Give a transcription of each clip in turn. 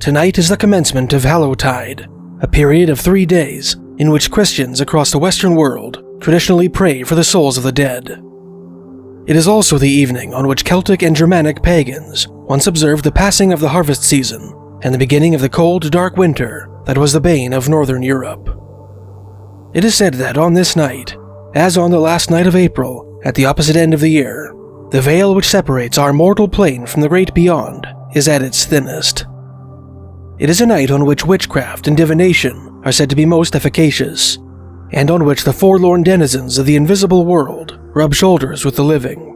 Tonight is the commencement of Hallowtide, a period of 3 days in which Christians across the Western world traditionally pray for the souls of the dead. It is also the evening on which Celtic and Germanic pagans once observed the passing of the harvest season and the beginning of the cold, dark winter that was the bane of Northern Europe. It is said that on this night, as on the last night of April at the opposite end of the year, the veil which separates our mortal plane from the great beyond is at its thinnest. It is a night on which witchcraft and divination are said to be most efficacious, and on which the forlorn denizens of the invisible world rub shoulders with the living.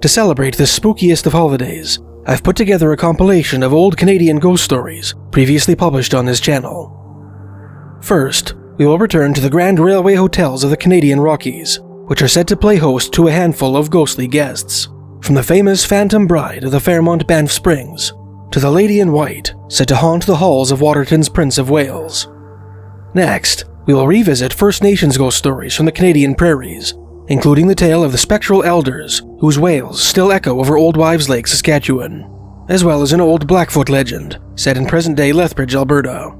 To celebrate this spookiest of holidays, I've put together a compilation of old Canadian ghost stories previously published on this channel. First, we will return to the grand railway hotels of the Canadian Rockies, which are said to play host to a handful of ghostly guests, from the famous Phantom Bride of the Fairmont Banff Springs to the Lady in White, said to haunt the halls of Waterton's Prince of Wales. Next, we will revisit First Nations ghost stories from the Canadian prairies, including the tale of the spectral elders whose wails still echo over Old Wives Lake, Saskatchewan, as well as an old Blackfoot legend set in present-day Lethbridge, Alberta.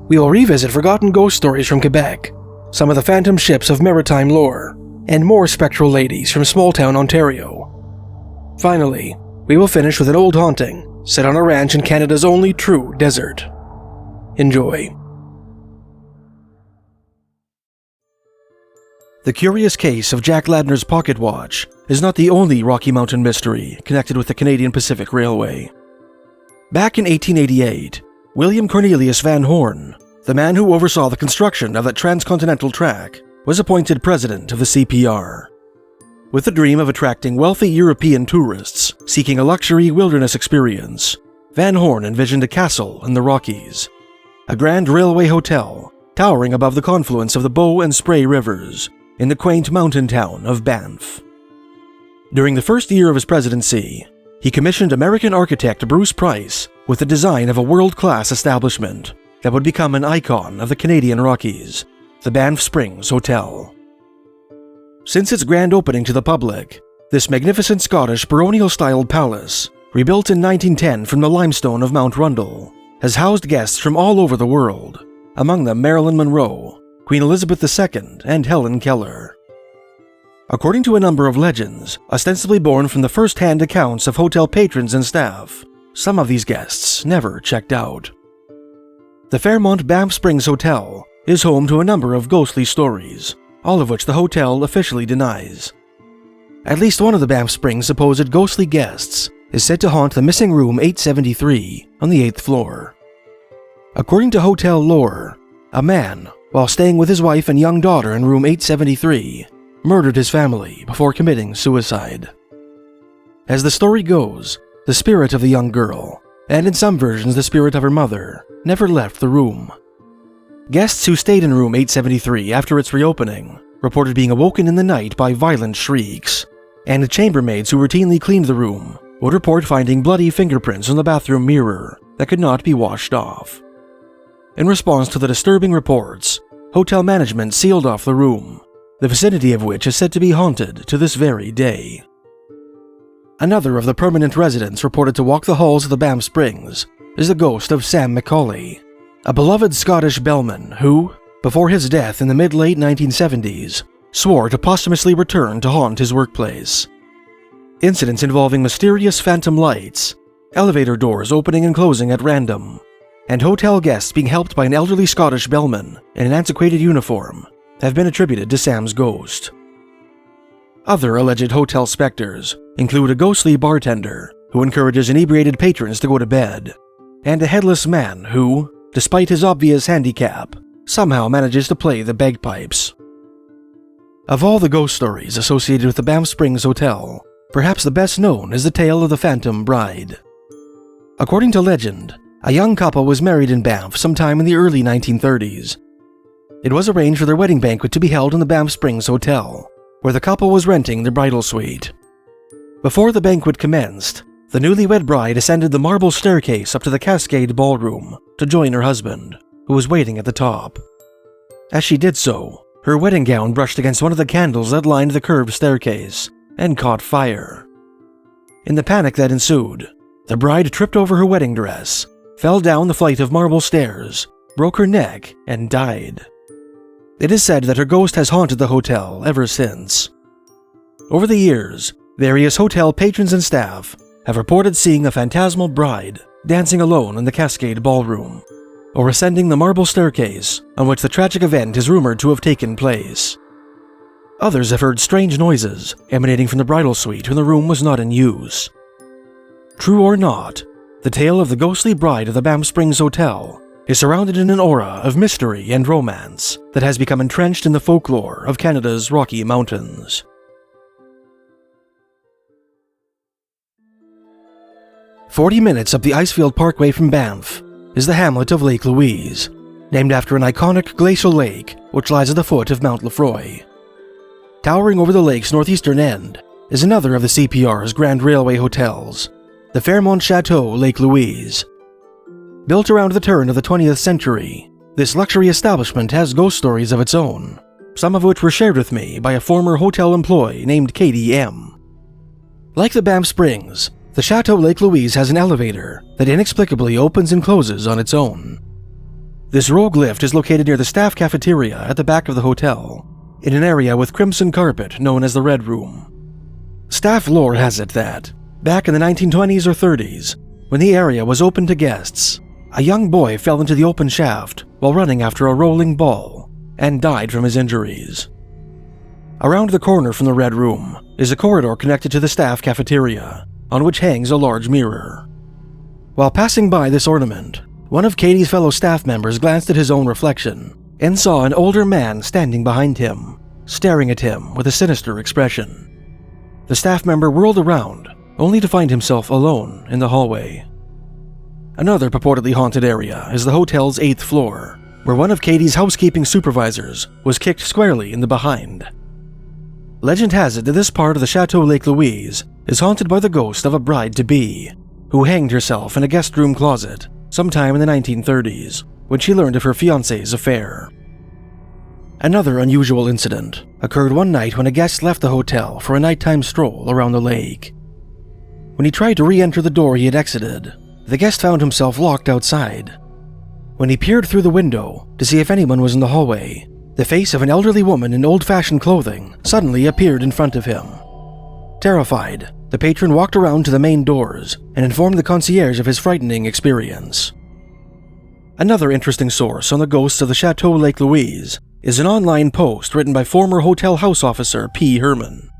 We will revisit forgotten ghost stories from Quebec, some of the phantom ships of maritime lore, and more spectral ladies from small-town Ontario. Finally, we will finish with an old haunting set on a ranch in Canada's only true desert. Enjoy. The curious case of Jack Ladner's pocket watch is not the only Rocky Mountain mystery connected with the Canadian Pacific Railway. Back in 1888, William Cornelius Van Horn, the man who oversaw the construction of that transcontinental track, was appointed president of the CPR. With the dream of attracting wealthy European tourists seeking a luxury wilderness experience, Van Horn envisioned a castle in the Rockies, a grand railway hotel towering above the confluence of the Bow and Spray rivers in the quaint mountain town of Banff. During the first year of his presidency, he commissioned American architect Bruce Price with the design of a world-class establishment that would become an icon of the Canadian Rockies, the Banff Springs Hotel. Since its grand opening to the public, this magnificent Scottish baronial-styled palace, rebuilt in 1910 from the limestone of Mount Rundle, has housed guests from all over the world, among them Marilyn Monroe, Queen Elizabeth II, and Helen Keller. According to a number of legends, ostensibly born from the first-hand accounts of hotel patrons and staff, some of these guests never checked out. The Fairmont Banff Springs Hotel is home to a number of ghostly stories, all of which the hotel officially denies. At least one of the Banff Springs' supposed ghostly guests is said to haunt the missing room 873 on the 8th floor. According to hotel lore, a man, while staying with his wife and young daughter in room 873, murdered his family before committing suicide. As the story goes, the spirit of the young girl, and in some versions the spirit of her mother, never left the room. Guests who stayed in room 873 after its reopening reported being awoken in the night by violent shrieks, and the chambermaids who routinely cleaned the room would report finding bloody fingerprints on the bathroom mirror that could not be washed off. In response to the disturbing reports, hotel management sealed off the room, the vicinity of which is said to be haunted to this very day. Another of the permanent residents reported to walk the halls of the Banff Springs is the ghost of Sam Macaulay, a beloved Scottish bellman who, before his death in the mid-late 1970s, swore to posthumously return to haunt his workplace. Incidents involving mysterious phantom lights, elevator doors opening and closing at random, and hotel guests being helped by an elderly Scottish bellman in an antiquated uniform have been attributed to Sam's ghost. Other alleged hotel specters include a ghostly bartender who encourages inebriated patrons to go to bed, and a headless man who, despite his obvious handicap, somehow manages to play the bagpipes. Of all the ghost stories associated with the Banff Springs Hotel, perhaps the best known is the tale of the Phantom Bride. According to legend, a young couple was married in Banff sometime in the early 1930s. It was arranged for their wedding banquet to be held in the Banff Springs Hotel, where the couple was renting their bridal suite. Before the banquet commenced, the newlywed bride ascended the marble staircase up to the Cascade Ballroom to join her husband, who was waiting at the top. As she did so, her wedding gown brushed against one of the candles that lined the curved staircase and caught fire. In the panic that ensued, the bride tripped over her wedding dress fell down the flight of marble stairs, broke her neck, and died. It is said that her ghost has haunted the hotel ever since. Over the years, various hotel patrons and staff have reported seeing a phantasmal bride dancing alone in the Cascade Ballroom, or ascending the marble staircase on which the tragic event is rumored to have taken place. Others have heard strange noises emanating from the bridal suite when the room was not in use. True or not, the tale of the ghostly bride of the Banff Springs Hotel is surrounded in an aura of mystery and romance that has become entrenched in the folklore of Canada's Rocky Mountains. "40 minutes up the Icefield Parkway from Banff is the hamlet of Lake Louise, named after an iconic glacial lake which lies at the foot of Mount Lefroy. Towering over the lake's northeastern end is another of the CPR's Grand Railway hotels, the Fairmont Chateau, Lake Louise. Built around the turn of the 20th century, this luxury establishment has ghost stories of its own, some of which were shared with me by a former hotel employee named Katie M. Like the Banff Springs, the Chateau Lake Louise has an elevator that inexplicably opens and closes on its own. This rogue lift is located near the staff cafeteria at the back of the hotel, in an area with crimson carpet known as the Red Room. Staff lore has it that, back in the 1920s or 30s, when the area was open to guests, a young boy fell into the open shaft while running after a rolling ball and died from his injuries. Around the corner from the Red Room is a corridor connected to the staff cafeteria, on which hangs a large mirror. While passing by this ornament, one of Katie's fellow staff members glanced at his own reflection and saw an older man standing behind him, staring at him with a sinister expression. The staff member whirled around, only to find himself alone in the hallway. Another purportedly haunted area is the hotel's 8th floor, where one of Katie's housekeeping supervisors was kicked squarely in the behind. Legend has it that this part of the Chateau Lake Louise is haunted by the ghost of a bride-to-be, who hanged herself in a guest room closet sometime in the 1930s, when she learned of her fiancé's affair. Another unusual incident occurred one night when a guest left the hotel for a nighttime stroll around the lake. When he tried to re-enter the door he had exited, the guest found himself locked outside. When he peered through the window to see if anyone was in the hallway, the face of an elderly woman in old-fashioned clothing suddenly appeared in front of him. Terrified, the patron walked around to the main doors and informed the concierge of his frightening experience. Another interesting source on the ghosts of the Chateau Lake Louise is an online post written by former hotel house officer P. Herman.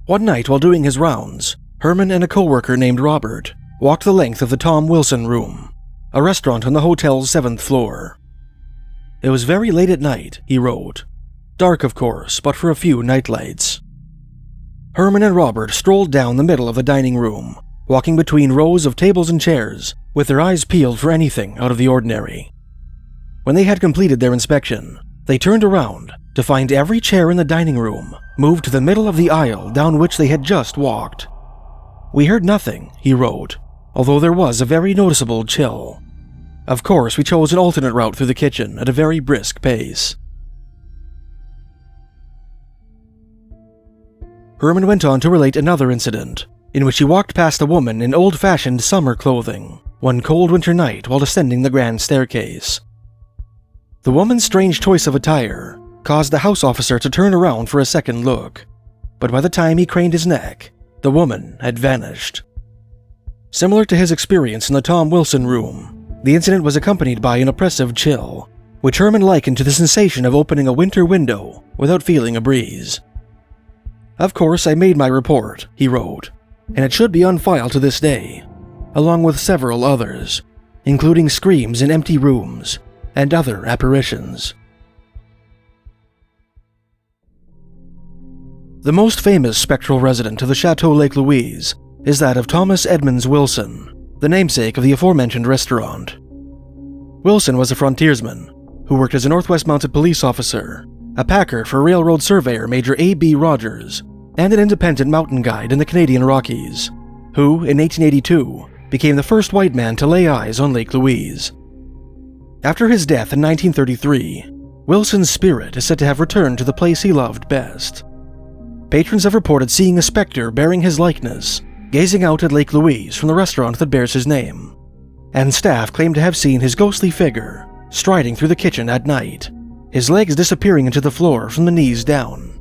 One night while doing his rounds, Herman and a co-worker named Robert walked the length of the Tom Wilson Room, a restaurant on the hotel's 7th floor. It was very late at night, he wrote. Dark, of course, but for a few nightlights. Herman and Robert strolled down the middle of the dining room, walking between rows of tables and chairs, with their eyes peeled for anything out of the ordinary. When they had completed their inspection, they turned around to find every chair in the dining room moved to the middle of the aisle down which they had just walked. We heard nothing, he wrote, although there was a very noticeable chill. Of course, we chose an alternate route through the kitchen at a very brisk pace. Herman went on to relate another incident, in which he walked past a woman in old-fashioned summer clothing one cold winter night while descending the grand staircase. The woman's strange choice of attire caused the house officer to turn around for a second look, but by the time he craned his neck, the woman had vanished. Similar to his experience in the Tom Wilson Room, the incident was accompanied by an oppressive chill, which Herman likened to the sensation of opening a winter window without feeling a breeze. Of course, I made my report, he wrote, and it should be on file to this day, along with several others, including screams in empty rooms and other apparitions. The most famous spectral resident of the Chateau Lake Louise is that of Thomas Edmonds Wilson, the namesake of the aforementioned restaurant. Wilson was a frontiersman who worked as a Northwest Mounted Police officer, a packer for railroad surveyor Major A.B. Rogers, and an independent mountain guide in the Canadian Rockies, who, in 1882, became the first white man to lay eyes on Lake Louise. After his death in 1933, Wilson's spirit is said to have returned to the place he loved best. Patrons have reported seeing a specter bearing his likeness, gazing out at Lake Louise from the restaurant that bears his name, and staff claim to have seen his ghostly figure striding through the kitchen at night, his legs disappearing into the floor from the knees down.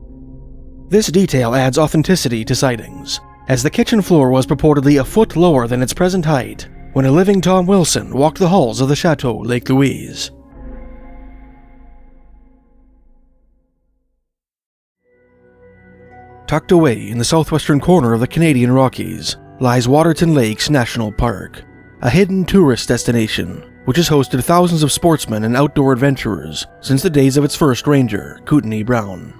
This detail adds authenticity to sightings, as the kitchen floor was purportedly a foot lower than its present height when a living Tom Wilson walked the halls of the Chateau, Lake Louise. Tucked away in the southwestern corner of the Canadian Rockies lies Waterton Lakes National Park, a hidden tourist destination which has hosted thousands of sportsmen and outdoor adventurers since the days of its first ranger, Kootenai Brown.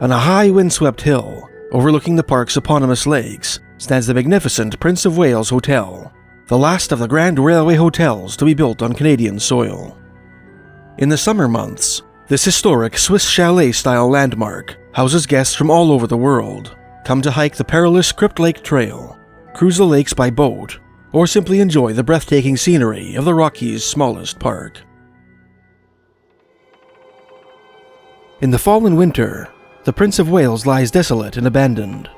On a high windswept hill, overlooking the park's eponymous lakes, stands the magnificent Prince of Wales Hotel, the last of the Grand Railway hotels to be built on Canadian soil. In the summer months, this historic Swiss chalet-style landmark houses guests from all over the world, come to hike the perilous Crypt Lake Trail, cruise the lakes by boat, or simply enjoy the breathtaking scenery of the Rockies' smallest park. In the fall and winter, the Prince of Wales lies desolate and abandoned,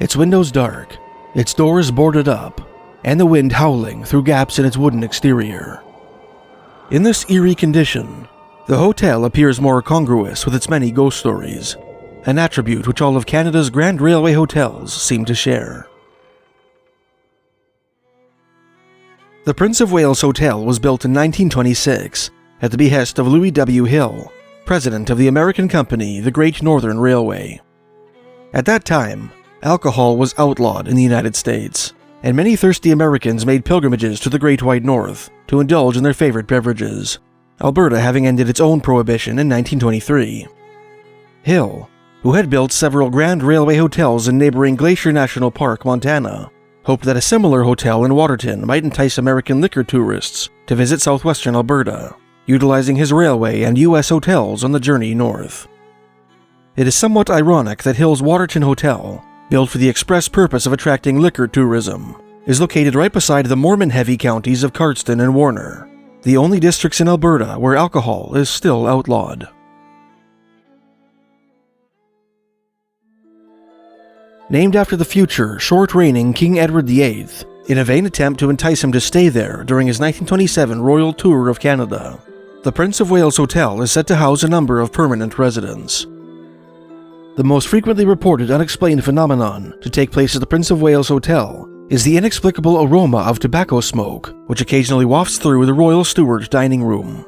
its windows dark, its doors boarded up, and the wind howling through gaps in its wooden exterior. In this eerie condition, the hotel appears more congruous with its many ghost stories, an attribute which all of Canada's Grand Railway hotels seem to share. The Prince of Wales Hotel was built in 1926 at the behest of Louis W. Hill, president of the American company the Great Northern Railway. At that time, alcohol was outlawed in the United States, and many thirsty Americans made pilgrimages to the Great White North to indulge in their favorite beverages, Alberta having ended its own prohibition in 1923. Hill, who had built several Grand Railway hotels in neighboring Glacier National Park, Montana, hoped that a similar hotel in Waterton might entice American liquor tourists to visit southwestern Alberta, utilizing his railway and U.S. hotels on the journey north. It is somewhat ironic that Hill's Waterton Hotel, built for the express purpose of attracting liquor tourism, is located right beside the Mormon-heavy counties of Cardston and Warner, the only districts in Alberta where alcohol is still outlawed. Named after the future, short-reigning King Edward VIII, in a vain attempt to entice him to stay there during his 1927 royal tour of Canada, the Prince of Wales Hotel is said to house a number of permanent residents. The most frequently reported unexplained phenomenon to take place at the Prince of Wales Hotel is the inexplicable aroma of tobacco smoke, which occasionally wafts through the Royal Steward dining room.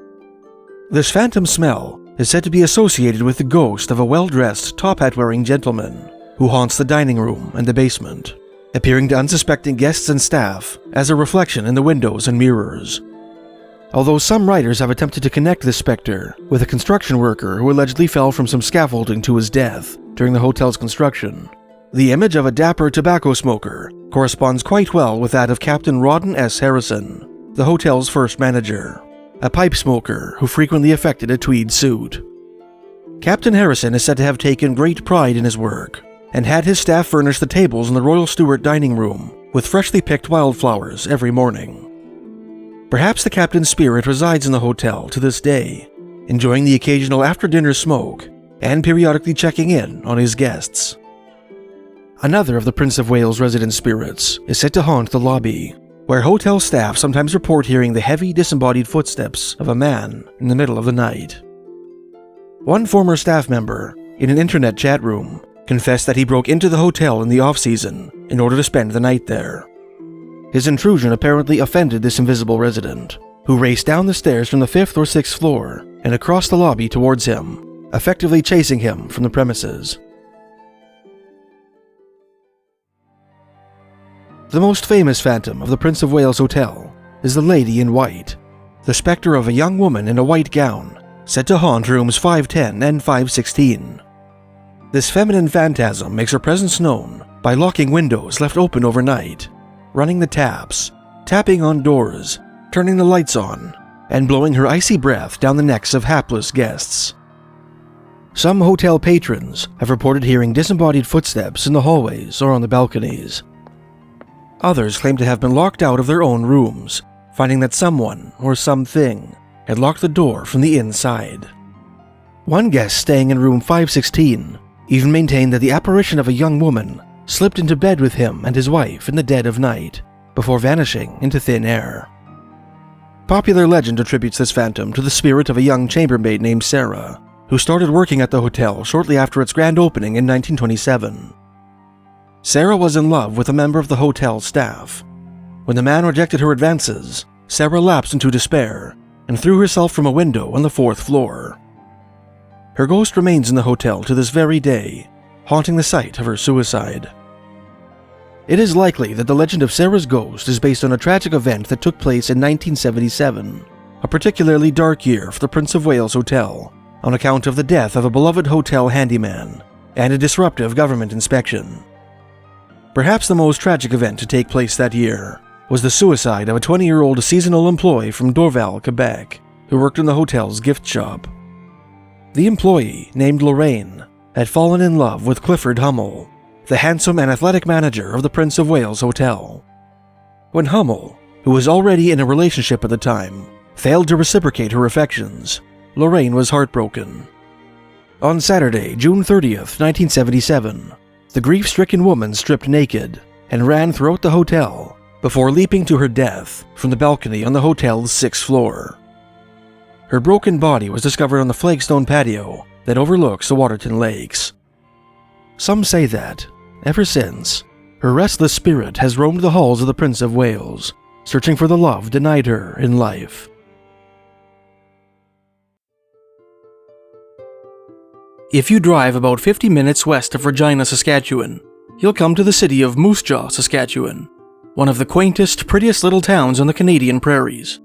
This phantom smell is said to be associated with the ghost of a well-dressed, top-hat-wearing gentleman who haunts the dining room and the basement, appearing to unsuspecting guests and staff as a reflection in the windows and mirrors. Although some writers have attempted to connect this specter with a construction worker who allegedly fell from some scaffolding to his death during the hotel's construction, the image of a dapper tobacco smoker corresponds quite well with that of Captain Rawdon S. Harrison, the hotel's first manager, a pipe smoker who frequently affected a tweed suit. Captain Harrison is said to have taken great pride in his work, and had his staff furnish the tables in the Royal Stewart dining room with freshly picked wildflowers every morning. Perhaps the captain's spirit resides in the hotel to this day, enjoying the occasional after-dinner smoke and periodically checking in on his guests. Another of the Prince of Wales' resident spirits is said to haunt the lobby, where hotel staff sometimes report hearing the heavy, disembodied footsteps of a man in the middle of the night. One former staff member, in an internet chat room, confessed that he broke into the hotel in the off-season in order to spend the night there. His intrusion apparently offended this invisible resident, who raced down the stairs from the 5th or 6th floor and across the lobby towards him, effectively chasing him from the premises. The most famous phantom of the Prince of Wales Hotel is the Lady in White, the specter of a young woman in a white gown, said to haunt rooms 510 and 516. This feminine phantasm makes her presence known by locking windows left open overnight, running the taps, tapping on doors, turning the lights on, and blowing her icy breath down the necks of hapless guests. Some hotel patrons have reported hearing disembodied footsteps in the hallways or on the balconies. Others claim to have been locked out of their own rooms, finding that someone or something had locked the door from the inside. One guest staying in room 516 even maintained that the apparition of a young woman slipped into bed with him and his wife in the dead of night, before vanishing into thin air. Popular legend attributes this phantom to the spirit of a young chambermaid named Sarah, who started working at the hotel shortly after its grand opening in 1927. Sarah was in love with a member of the hotel's staff. When the man rejected her advances, Sarah lapsed into despair and threw herself from a window on the 4th floor. Her ghost remains in the hotel to this very day, haunting the site of her suicide. It is likely that the legend of Sarah's ghost is based on a tragic event that took place in 1977, a particularly dark year for the Prince of Wales Hotel, on account of the death of a beloved hotel handyman and a disruptive government inspection. Perhaps the most tragic event to take place that year was the suicide of a 20-year-old seasonal employee from Dorval, Quebec, who worked in the hotel's gift shop. The employee, named Lorraine, had fallen in love with Clifford Hummel, the handsome and athletic manager of the Prince of Wales Hotel. When Hummel, who was already in a relationship at the time, failed to reciprocate her affections, Lorraine was heartbroken. On Saturday, June 30th, 1977, the grief-stricken woman stripped naked and ran throughout the hotel before leaping to her death from the balcony on the hotel's 6th floor. Her broken body was discovered on the flagstone patio that overlooks the Waterton lakes. Some say that, ever since, her restless spirit has roamed the halls of the Prince of Wales, searching for the love denied her in life. If you drive about 50 minutes west of Regina, Saskatchewan, you'll come to the city of Moose Jaw, Saskatchewan, one of the quaintest, prettiest little towns on the Canadian prairies.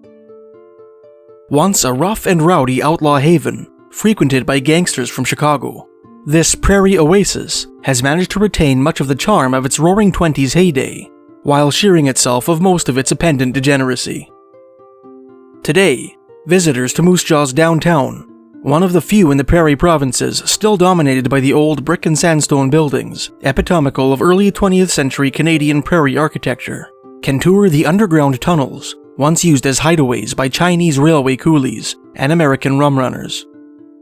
Once a rough and rowdy outlaw haven, frequented by gangsters from Chicago, this prairie oasis has managed to retain much of the charm of its roaring 20s heyday, while shearing itself of most of its appendant degeneracy. Today, visitors to Moose Jaw's downtown, one of the few in the prairie provinces still dominated by the old brick and sandstone buildings, epitomical of early 20th century Canadian prairie architecture, can tour the underground tunnels once used as hideaways by Chinese railway coolies and American rum runners.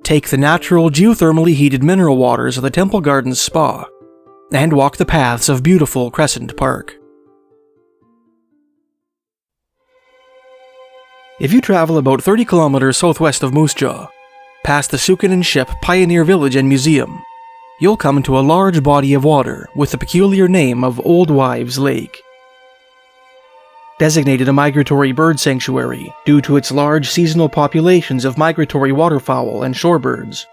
Take the natural geothermally heated mineral waters of the Temple Gardens Spa, and walk the paths of beautiful Crescent Park. If you travel about 30 kilometers southwest of Moose Jaw, past the Sukanen Ship Pioneer Village and Museum, you'll come to a large body of water with the peculiar name of Old Wives Lake. Designated a migratory bird sanctuary due to its large seasonal populations of migratory waterfowl and shorebirds,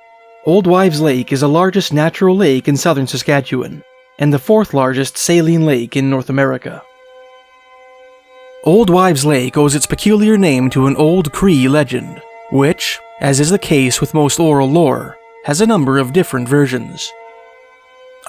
Old Wives Lake is the largest natural lake in southern Saskatchewan and the 4th largest saline lake in North America. Old Wives Lake owes its peculiar name to an old Cree legend, which, as is the case with most oral lore, has a number of different versions.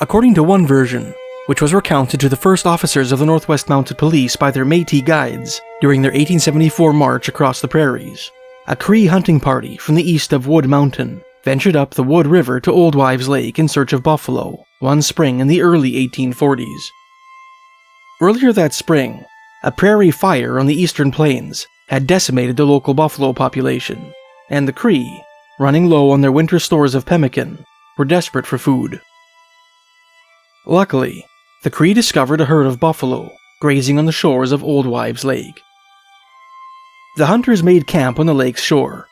According to one version, which was recounted to the first officers of the Northwest Mounted Police by their Métis guides during their 1874 march across the prairies, a Cree hunting party from the east of Wood Mountain ventured up the Wood River to Old Wives Lake in search of buffalo one spring in the early 1840s. Earlier that spring, a prairie fire on the eastern plains had decimated the local buffalo population, and the Cree, running low on their winter stores of pemmican, were desperate for food. Luckily, the Cree discovered a herd of buffalo grazing on the shores of Old Wives Lake. The hunters made camp on the lake's shore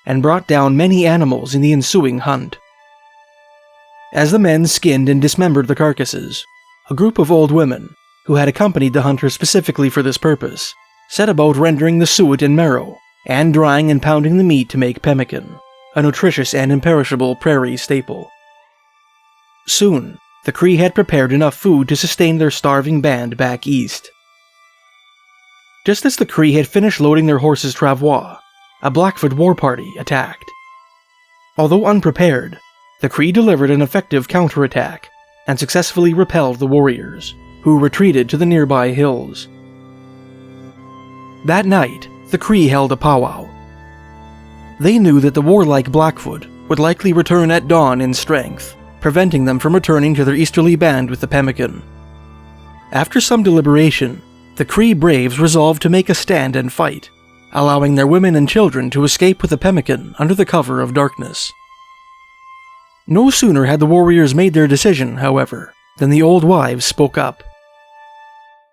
and brought down many animals in the ensuing hunt. As the men skinned and dismembered the carcasses, a group of old women, who had accompanied the hunters specifically for this purpose, set about rendering the suet and marrow and drying and pounding the meat to make pemmican, a nutritious and imperishable prairie staple. Soon, the Cree had prepared enough food to sustain their starving band back east. Just as the Cree had finished loading their horses' travois, a Blackfoot war party attacked. Although unprepared, the Cree delivered an effective counterattack and successfully repelled the warriors, who retreated to the nearby hills. That night, the Cree held a powwow. They knew that the warlike Blackfoot would likely return at dawn in strength, preventing them from returning to their easterly band with the pemmican. After some deliberation, the Cree braves resolved to make a stand and fight, allowing their women and children to escape with the pemmican under the cover of darkness. No sooner had the warriors made their decision, however, than the old wives spoke up.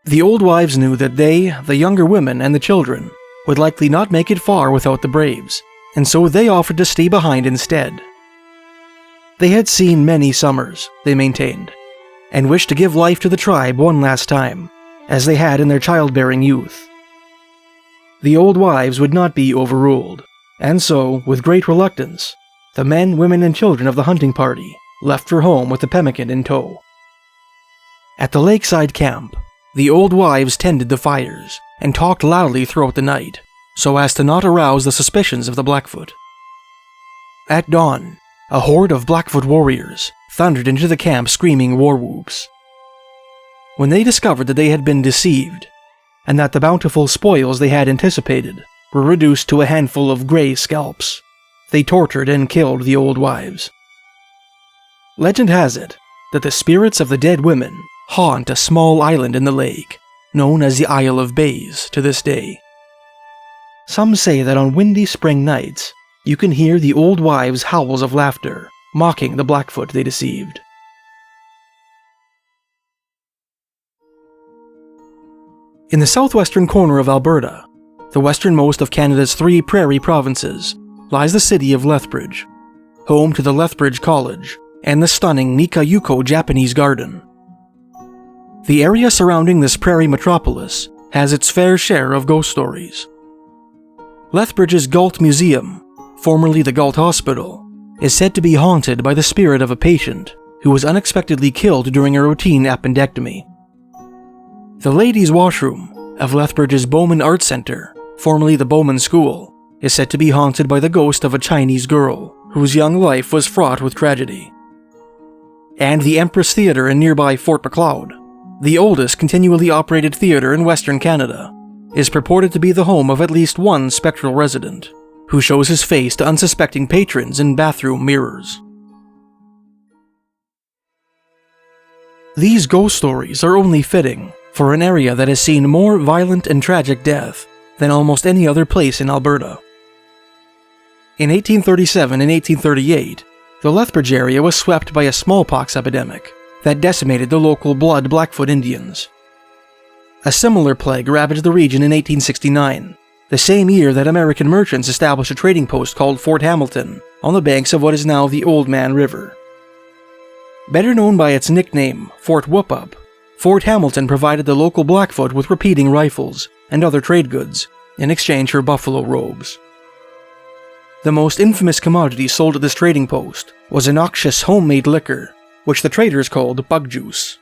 The old wives knew that they, the younger women and the children, would likely not make it far without the Braves, and so they offered to stay behind instead. They had seen many summers, they maintained, and wished to give life to the tribe one last time, as they had in their childbearing youth. The old wives would not be overruled, and so, with great reluctance, the men, women, and children of the hunting party left for home with the pemmican in tow. At the lakeside camp, the old wives tended the fires and talked loudly throughout the night, so as to not arouse the suspicions of the Blackfoot. At dawn, a horde of Blackfoot warriors thundered into the camp screaming war whoops. When they discovered that they had been deceived, and that the bountiful spoils they had anticipated were reduced to a handful of grey scalps, they tortured and killed the old wives. Legend has it that the spirits of the dead women haunt a small island in the lake, known as the Isle of Bays, to this day. Some say that on windy spring nights, you can hear the old wives' howls of laughter, mocking the Blackfoot they deceived. In the southwestern corner of Alberta, the westernmost of Canada's 3 prairie provinces, lies the city of Lethbridge, home to the Lethbridge College and the stunning Nikayuko Japanese Garden. The area surrounding this prairie metropolis has its fair share of ghost stories. Lethbridge's Galt Museum, formerly the Galt Hospital, is said to be haunted by the spirit of a patient who was unexpectedly killed during a routine appendectomy. The ladies' washroom of Lethbridge's Bowman Art Center, formerly the Bowman School, is said to be haunted by the ghost of a Chinese girl whose young life was fraught with tragedy. And the Empress Theatre in nearby Fort Macleod, the oldest continually operated theatre in Western Canada, is purported to be the home of at least one spectral resident, who shows his face to unsuspecting patrons in bathroom mirrors. These ghost stories are only fitting for an area that has seen more violent and tragic death than almost any other place in Alberta. In 1837 and 1838, the Lethbridge area was swept by a smallpox epidemic that decimated the local blood Blackfoot Indians. A similar plague ravaged the region in 1869, the same year that American merchants established a trading post called Fort Hamilton on the banks of what is now the Old Man River. Better known by its nickname, Fort Whoop-Up, Fort Hamilton provided the local Blackfoot with repeating rifles and other trade goods in exchange for buffalo robes. The most infamous commodity sold at this trading post was a noxious homemade liquor, which the traders called bug juice,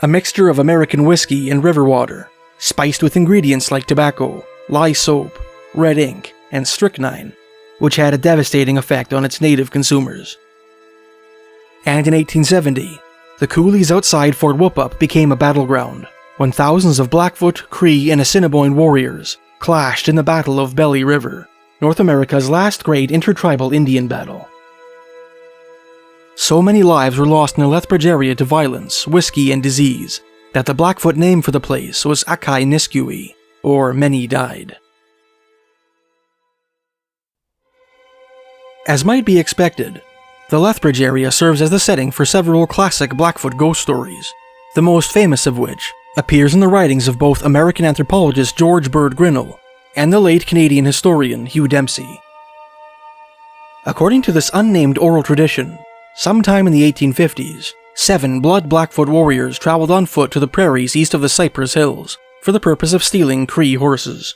a mixture of American whiskey and river water, spiced with ingredients like tobacco, lye soap, red ink, and strychnine, which had a devastating effect on its native consumers. And in 1870, the coulees outside Fort Whoop-Up became a battleground, when thousands of Blackfoot, Cree, and Assiniboine warriors clashed in the Battle of Belly River, North America's last great intertribal Indian battle. So many lives were lost in the Lethbridge area to violence, whiskey, and disease that the Blackfoot name for the place was Akai Niskui, or Many Died. As might be expected, the Lethbridge area serves as the setting for several classic Blackfoot ghost stories, the most famous of which appears in the writings of both American anthropologist George Bird Grinnell and the late Canadian historian Hugh Dempsey. According to this unnamed oral tradition, sometime in the 1850s, 7 blood Blackfoot warriors traveled on foot to the prairies east of the Cypress Hills for the purpose of stealing Cree horses.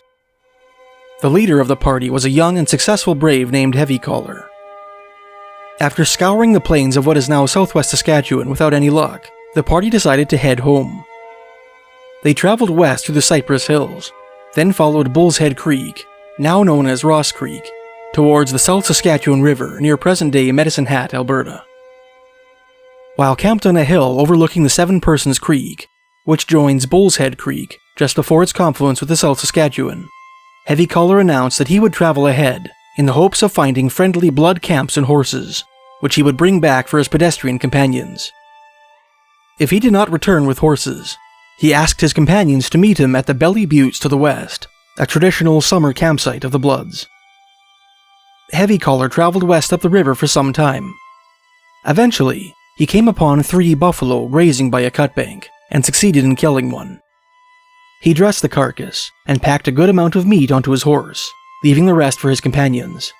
The leader of the party was a young and successful brave named Heavy Collar. After scouring the plains of what is now southwest Saskatchewan without any luck, the party decided to head home. They traveled west through the Cypress Hills, then followed Bull's Head Creek, now known as Ross Creek, towards the South Saskatchewan River near present-day Medicine Hat, Alberta. While camped on a hill overlooking the Seven Persons Creek, which joins Bull's Head Creek just before its confluence with the South Saskatchewan, Heavy Collar announced that he would travel ahead in the hopes of finding friendly blood camps and horses, which he would bring back for his pedestrian companions. If he did not return with horses, he asked his companions to meet him at the Belly Buttes to the west, a traditional summer campsite of the Bloods. Heavy Collar traveled west up the river for some time. Eventually, he came upon 3 buffalo grazing by a cutbank and succeeded in killing one. He dressed the carcass and packed a good amount of meat onto his horse, leaving the rest for his companions.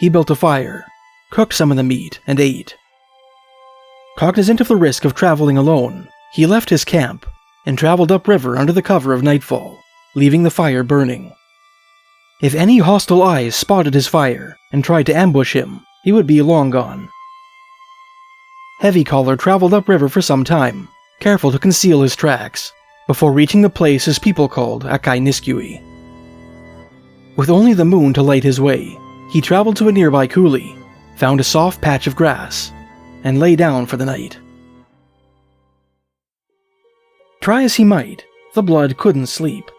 He built a fire, cooked some of the meat, and ate. Cognizant of the risk of traveling alone, he left his camp and traveled upriver under the cover of nightfall, leaving the fire burning. If any hostile eyes spotted his fire and tried to ambush him, he would be long gone. Heavy Collar traveled upriver for some time, careful to conceal his tracks, before reaching the place his people called Akai Niskui. With only the moon to light his way, he traveled to a nearby coulee, found a soft patch of grass, and lay down for the night. Try as he might, the blood couldn't sleep.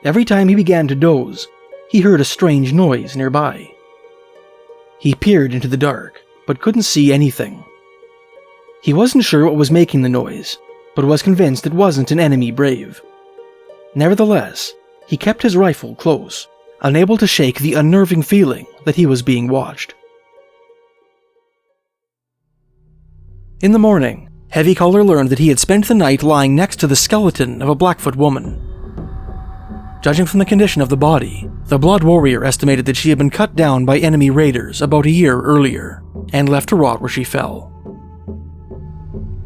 Every time he began to doze, he heard a strange noise nearby. He peered into the dark, but couldn't see anything. He wasn't sure what was making the noise, but was convinced it wasn't an enemy brave. Nevertheless, he kept his rifle close, unable to shake the unnerving feeling that he was being watched. In the morning, Heavy Collar learned that he had spent the night lying next to the skeleton of a Blackfoot woman. Judging from the condition of the body, the Blood Warrior estimated that she had been cut down by enemy raiders about a year earlier, and left to rot where she fell.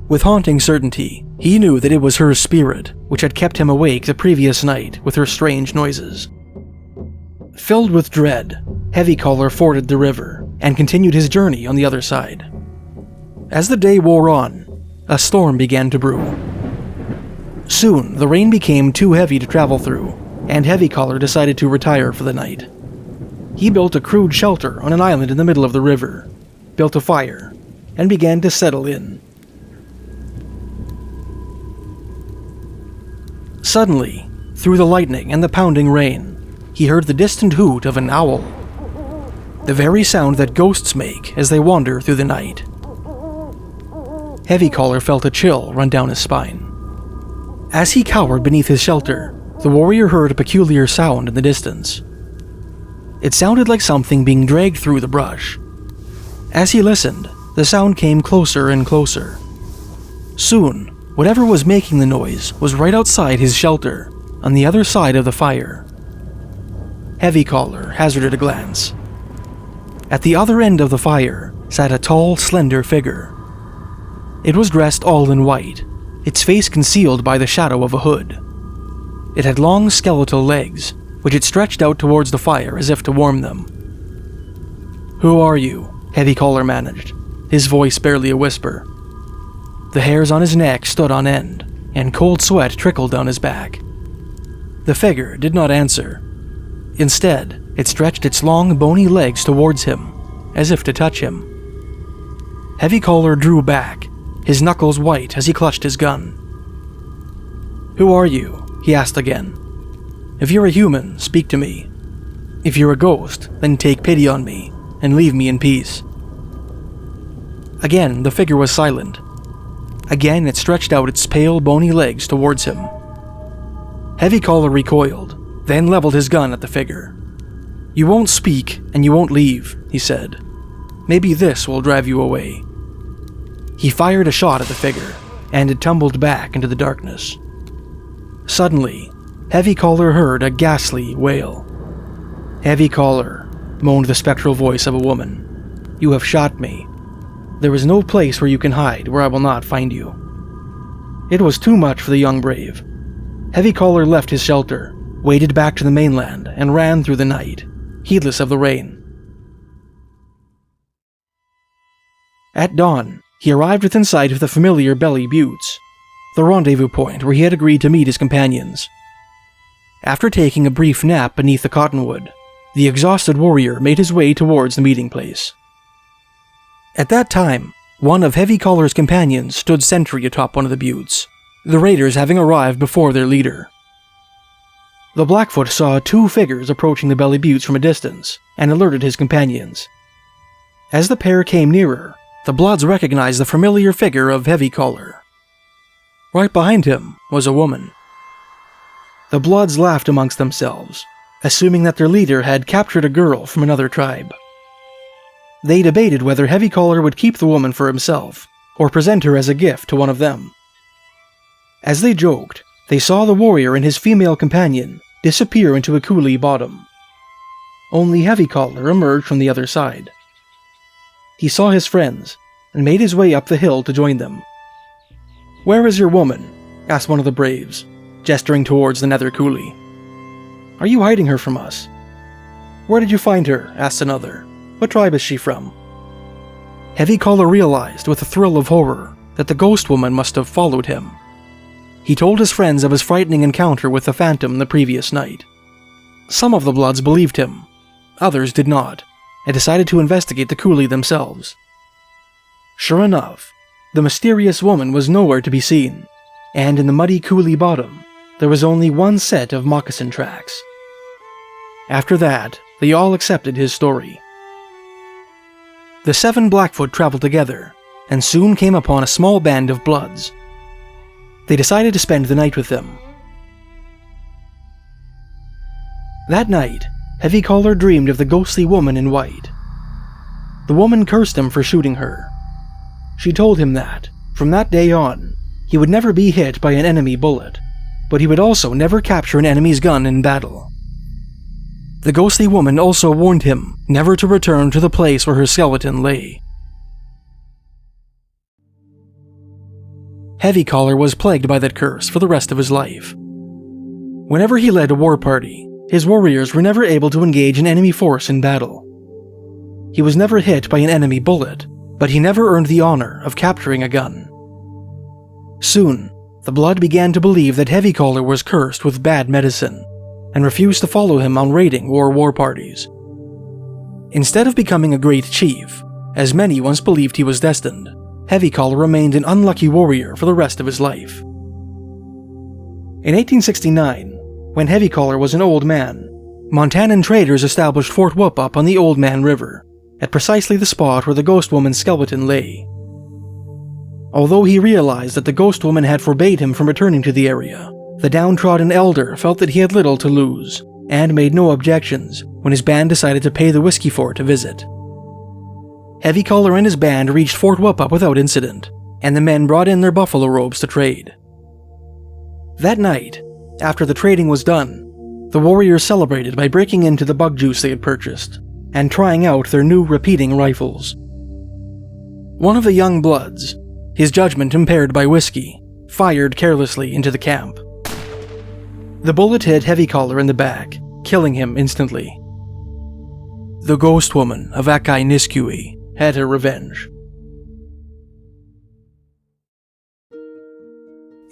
With haunting certainty, he knew that it was her spirit which had kept him awake the previous night with her strange noises. Filled with dread, Heavy Collar forded the river and continued his journey on the other side. As the day wore on, a storm began to brew. Soon, the rain became too heavy to travel through, and Heavy Collar decided to retire for the night. He built a crude shelter on an island in the middle of the river, built a fire, and began to settle in. Suddenly, through the lightning and the pounding rain, he heard the distant hoot of an owl, the very sound that ghosts make as they wander through the night. Heavy Collar felt a chill run down his spine. As he cowered beneath his shelter, the warrior heard a peculiar sound in the distance. It sounded like something being dragged through the brush. As he listened, the sound came closer and closer. Soon, whatever was making the noise was right outside his shelter, on the other side of the fire. Heavy Collar hazarded a glance. At the other end of the fire sat a tall, slender figure. It was dressed all in white, its face concealed by the shadow of a hood. It had long skeletal legs, which it stretched out towards the fire as if to warm them. "Who are you?" Heavy Collar managed, his voice barely a whisper. The hairs on his neck stood on end, and cold sweat trickled down his back. The figure did not answer. Instead, it stretched its long, bony legs towards him, as if to touch him. Heavy Collar drew back, his knuckles white as he clutched his gun. "Who are you?" he asked again. "If you're a human, speak to me. If you're a ghost, then take pity on me, and leave me in peace." Again, the figure was silent. Again, it stretched out its pale, bony legs towards him. Heavy Collar recoiled, then leveled his gun at the figure. "You won't speak, and you won't leave," he said. "Maybe this will drive you away." He fired a shot at the figure, and it tumbled back into the darkness. Suddenly, Heavy Collar heard a ghastly wail. "Heavy Collar," moaned the spectral voice of a woman. "You have shot me. There is no place where you can hide where I will not find you." It was too much for the young brave. Heavy Collar left his shelter, waded back to the mainland, and ran through the night, heedless of the rain. At dawn, he arrived within sight of the familiar Belly Buttes, the rendezvous point where he had agreed to meet his companions. After taking a brief nap beneath the cottonwood, the exhausted warrior made his way towards the meeting place. At that time, one of Heavy Collar's companions stood sentry atop one of the buttes, the raiders having arrived before their leader. The Blackfoot saw two figures approaching the Belly Buttes from a distance and alerted his companions. As the pair came nearer, the Bloods recognized the familiar figure of Heavy Collar. Right behind him was a woman. The Bloods laughed amongst themselves, assuming that their leader had captured a girl from another tribe. They debated whether Heavy Collar would keep the woman for himself, or present her as a gift to one of them. As they joked, they saw the warrior and his female companion disappear into a coulee bottom. Only Heavy Collar emerged from the other side. He saw his friends and made his way up the hill to join them. "Where is your woman?" asked one of the braves, gesturing towards the nether coulee. "Are you hiding her from us?" "Where did you find her?" asked another. "What tribe is she from?" Heavy Collar realized with a thrill of horror that the ghost woman must have followed him. He told his friends of his frightening encounter with the phantom the previous night. Some of the Bloods believed him, others did not, and decided to investigate the coulee themselves. Sure enough, the mysterious woman was nowhere to be seen, and in the muddy coulee bottom, there was only one set of moccasin tracks. After that, they all accepted his story. The 7 Blackfoot traveled together, and soon came upon a small band of Bloods. They decided to spend the night with them. That night, Heavy Collar dreamed of the ghostly woman in white. The woman cursed him for shooting her. She told him that, from that day on, he would never be hit by an enemy bullet, but he would also never capture an enemy's gun in battle. The ghostly woman also warned him never to return to the place where her skeleton lay. Heavy Collar was plagued by that curse for the rest of his life. Whenever he led a war party, his warriors were never able to engage an enemy force in battle. He was never hit by an enemy bullet, but he never earned the honor of capturing a gun. Soon, the Blood began to believe that Heavy Collar was cursed with bad medicine, and refused to follow him on raiding or war parties. Instead of becoming a great chief, as many once believed he was destined, Heavy Collar remained an unlucky warrior for the rest of his life. In 1869, when Heavy Collar was an old man, Montanan traders established Fort Whoop-Up on the Old Man River, at precisely the spot where the ghost woman's skeleton lay. Although he realized that the ghost woman had forbade him from returning to the area, the downtrodden elder felt that he had little to lose, and made no objections when his band decided to pay the whiskey fort a visit. Heavy Collar and his band reached Fort Whoop-Up without incident, and the men brought in their buffalo robes to trade. That night, after the trading was done, the warriors celebrated by breaking into the bug juice they had purchased, and trying out their new repeating rifles. One of the young Bloods, his judgment impaired by whiskey, fired carelessly into the camp. The bullet hit Heavy Collar in the back, killing him instantly. The ghost woman of Akai Niskui had her revenge.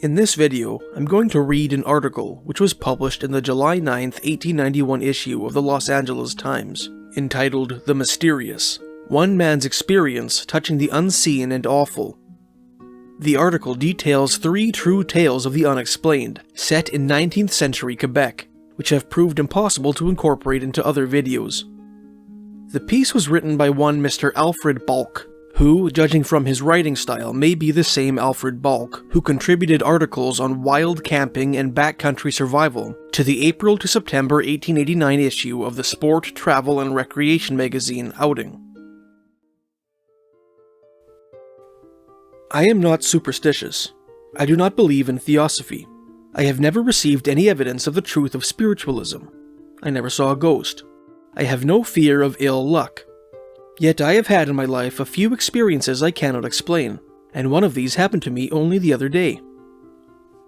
In this video, I'm going to read an article which was published in the July 9th, 1891 issue of the Los Angeles Times, entitled The Mysterious, One Man's Experience Touching the Unseen and Awful. The article details 3 true tales of the unexplained, set in 19th century Quebec, which have proved impossible to incorporate into other videos. The piece was written by one Mr. Alfred Balk, who, judging from his writing style, may be the same Alfred Balk who contributed articles on wild camping and backcountry survival to the April to September 1889 issue of the Sport, Travel and Recreation magazine Outing. I am not superstitious. I do not believe in theosophy. I have never received any evidence of the truth of spiritualism. I never saw a ghost. I have no fear of ill luck. Yet I have had in my life a few experiences I cannot explain, and one of these happened to me only the other day.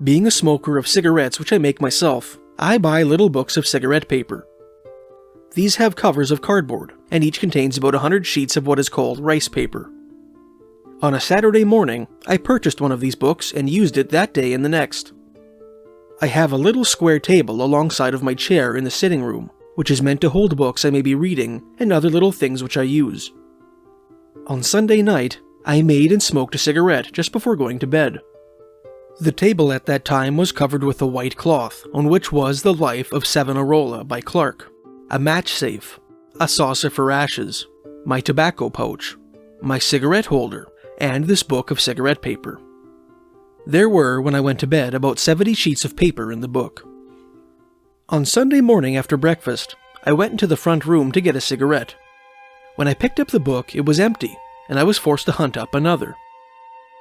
Being a smoker of cigarettes which I make myself, I buy little books of cigarette paper. These have covers of cardboard, and each contains about 100 sheets of what is called rice paper. On a Saturday morning, I purchased one of these books and used it that day and the next. I have a little square table alongside of my chair in the sitting room, which is meant to hold books I may be reading and other little things which I use. On Sunday night, I made and smoked a cigarette just before going to bed. The table at that time was covered with a white cloth, on which was The Life of Savonarola by Clark, a match safe, a saucer for ashes, my tobacco pouch, my cigarette holder, and this book of cigarette paper. There were, when I went to bed, about 70 sheets of paper in the book. On Sunday morning after breakfast, I went into the front room to get a cigarette. When I picked up the book, it was empty, and I was forced to hunt up another.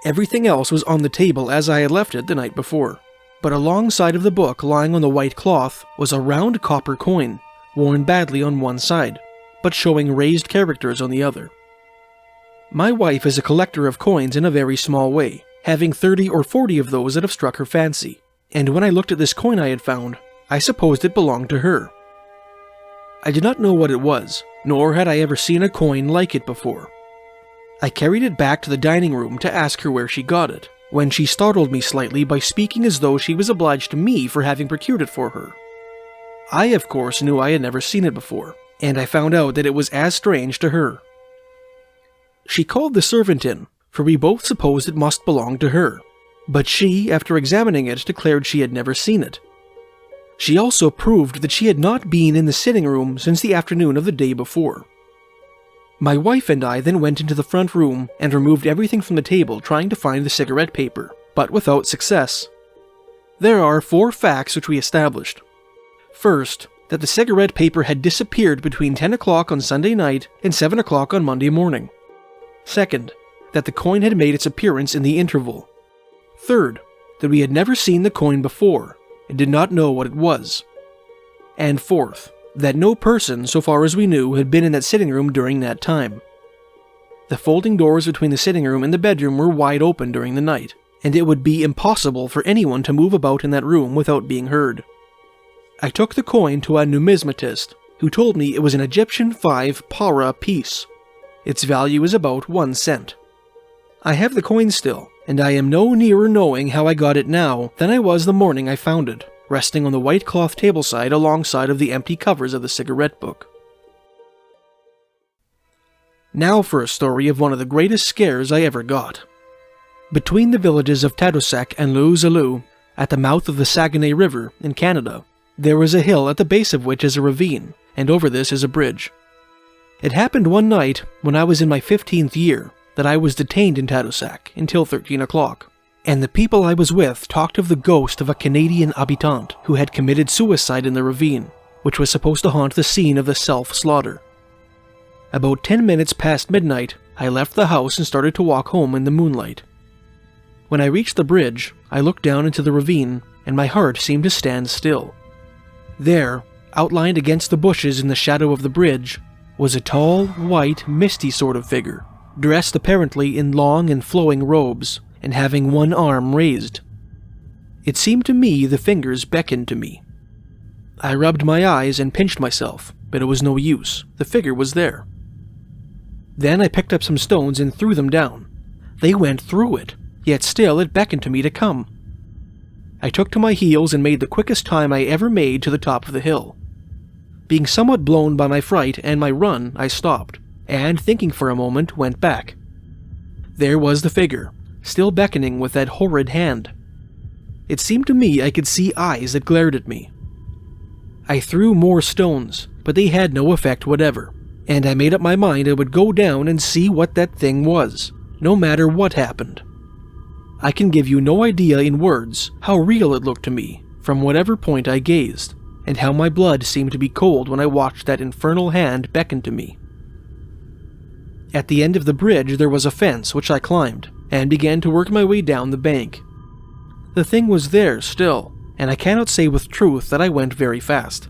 Everything else was on the table as I had left it the night before. but alongside of the book lying on the white cloth was a round copper coin, worn badly on one side, but showing raised characters on the other. My wife is a collector of coins in a very small way, having 30 or 40 of those that have struck her fancy, and when I looked at this coin I had found, I supposed it belonged to her. I did not know what it was, nor had I ever seen a coin like it before. I carried it back to the dining room to ask her where she got it, when she startled me slightly by speaking as though she was obliged to me for having procured it for her. I, of course, knew I had never seen it before, and I found out that it was as strange to her. She called the servant in, for we both supposed it must belong to her, but she, after examining it, declared she had never seen it. She also proved that she had not been in the sitting room since the afternoon of the day before. My wife and I then went into the front room and removed everything from the table trying to find the cigarette paper, but without success. There are 4 facts which we established. First, that the cigarette paper had disappeared between 10 o'clock on Sunday night and 7 o'clock on Monday morning. Second, that the coin had made its appearance in the interval. Third, that we had never seen the coin before and did not know what it was. And fourth, that no person, so far as we knew, had been in that sitting room during that time. The folding doors between the sitting room and the bedroom were wide open during the night, and it would be impossible for anyone to move about in that room without being heard. I took the coin to a numismatist, who told me it was an Egyptian 5 para piece. Its value is about 1 cent. I have the coin still, and I am no nearer knowing how I got it now than I was the morning I found it, resting on the white cloth tableside alongside of the empty covers of the cigarette book. Now for a story of one of the greatest scares I ever got. Between the villages of Tadoussac and Louise, at the mouth of the Saguenay River in Canada, there is a hill at the base of which is a ravine, and over this is a bridge. It happened one night when I was in my 15th year that I was detained in Tadoussac until 13 o'clock, and the people I was with talked of the ghost of a Canadian habitant who had committed suicide in the ravine, which was supposed to haunt the scene of the self-slaughter. About 10 minutes past midnight, I left the house and started to walk home in the moonlight. When I reached the bridge, I looked down into the ravine, and my heart seemed to stand still. There, outlined against the bushes in the shadow of the bridge, was a tall, white, misty sort of figure, dressed apparently in long and flowing robes, and having one arm raised. It seemed to me the fingers beckoned to me. I rubbed my eyes and pinched myself, but it was no use. The figure was there. Then I picked up some stones and threw them down. They went through it, yet still it beckoned to me to come. I took to my heels and made the quickest time I ever made to the top of the hill. Being somewhat blown by my fright and my run, I stopped, and thinking for a moment, went back. There was the figure, still beckoning with that horrid hand. It seemed to me I could see eyes that glared at me. I threw more stones, but they had no effect whatever, and I made up my mind I would go down and see what that thing was, no matter what happened. I can give you no idea in words how real it looked to me, from whatever point I gazed, and how my blood seemed to be cold when I watched that infernal hand beckon to me. At the end of the bridge there was a fence which I climbed, and began to work my way down the bank. The thing was there still, and I cannot say with truth that I went very fast.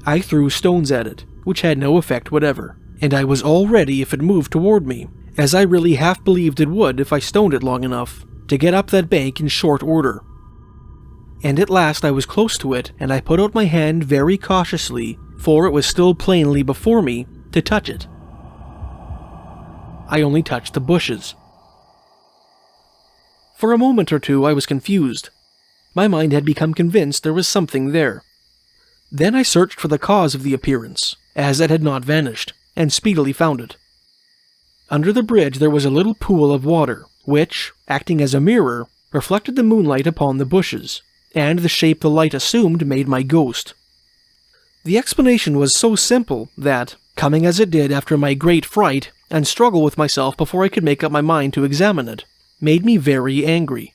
I threw stones at it, which had no effect whatever, and I was all ready if it moved toward me, as I really half believed it would if I stoned it long enough, to get up that bank in short order. And at last I was close to it, and I put out my hand very cautiously, for it was still plainly before me, to touch it. I only touched the bushes. For a moment or two I was confused. My mind had become convinced there was something there. Then I searched for the cause of the appearance, as it had not vanished, and speedily found it. Under the bridge there was a little pool of water, which, acting as a mirror, reflected the moonlight upon the bushes, and the shape the light assumed made my ghost. The explanation was so simple that, coming as it did after my great fright and struggle with myself before I could make up my mind to examine it, made me very angry.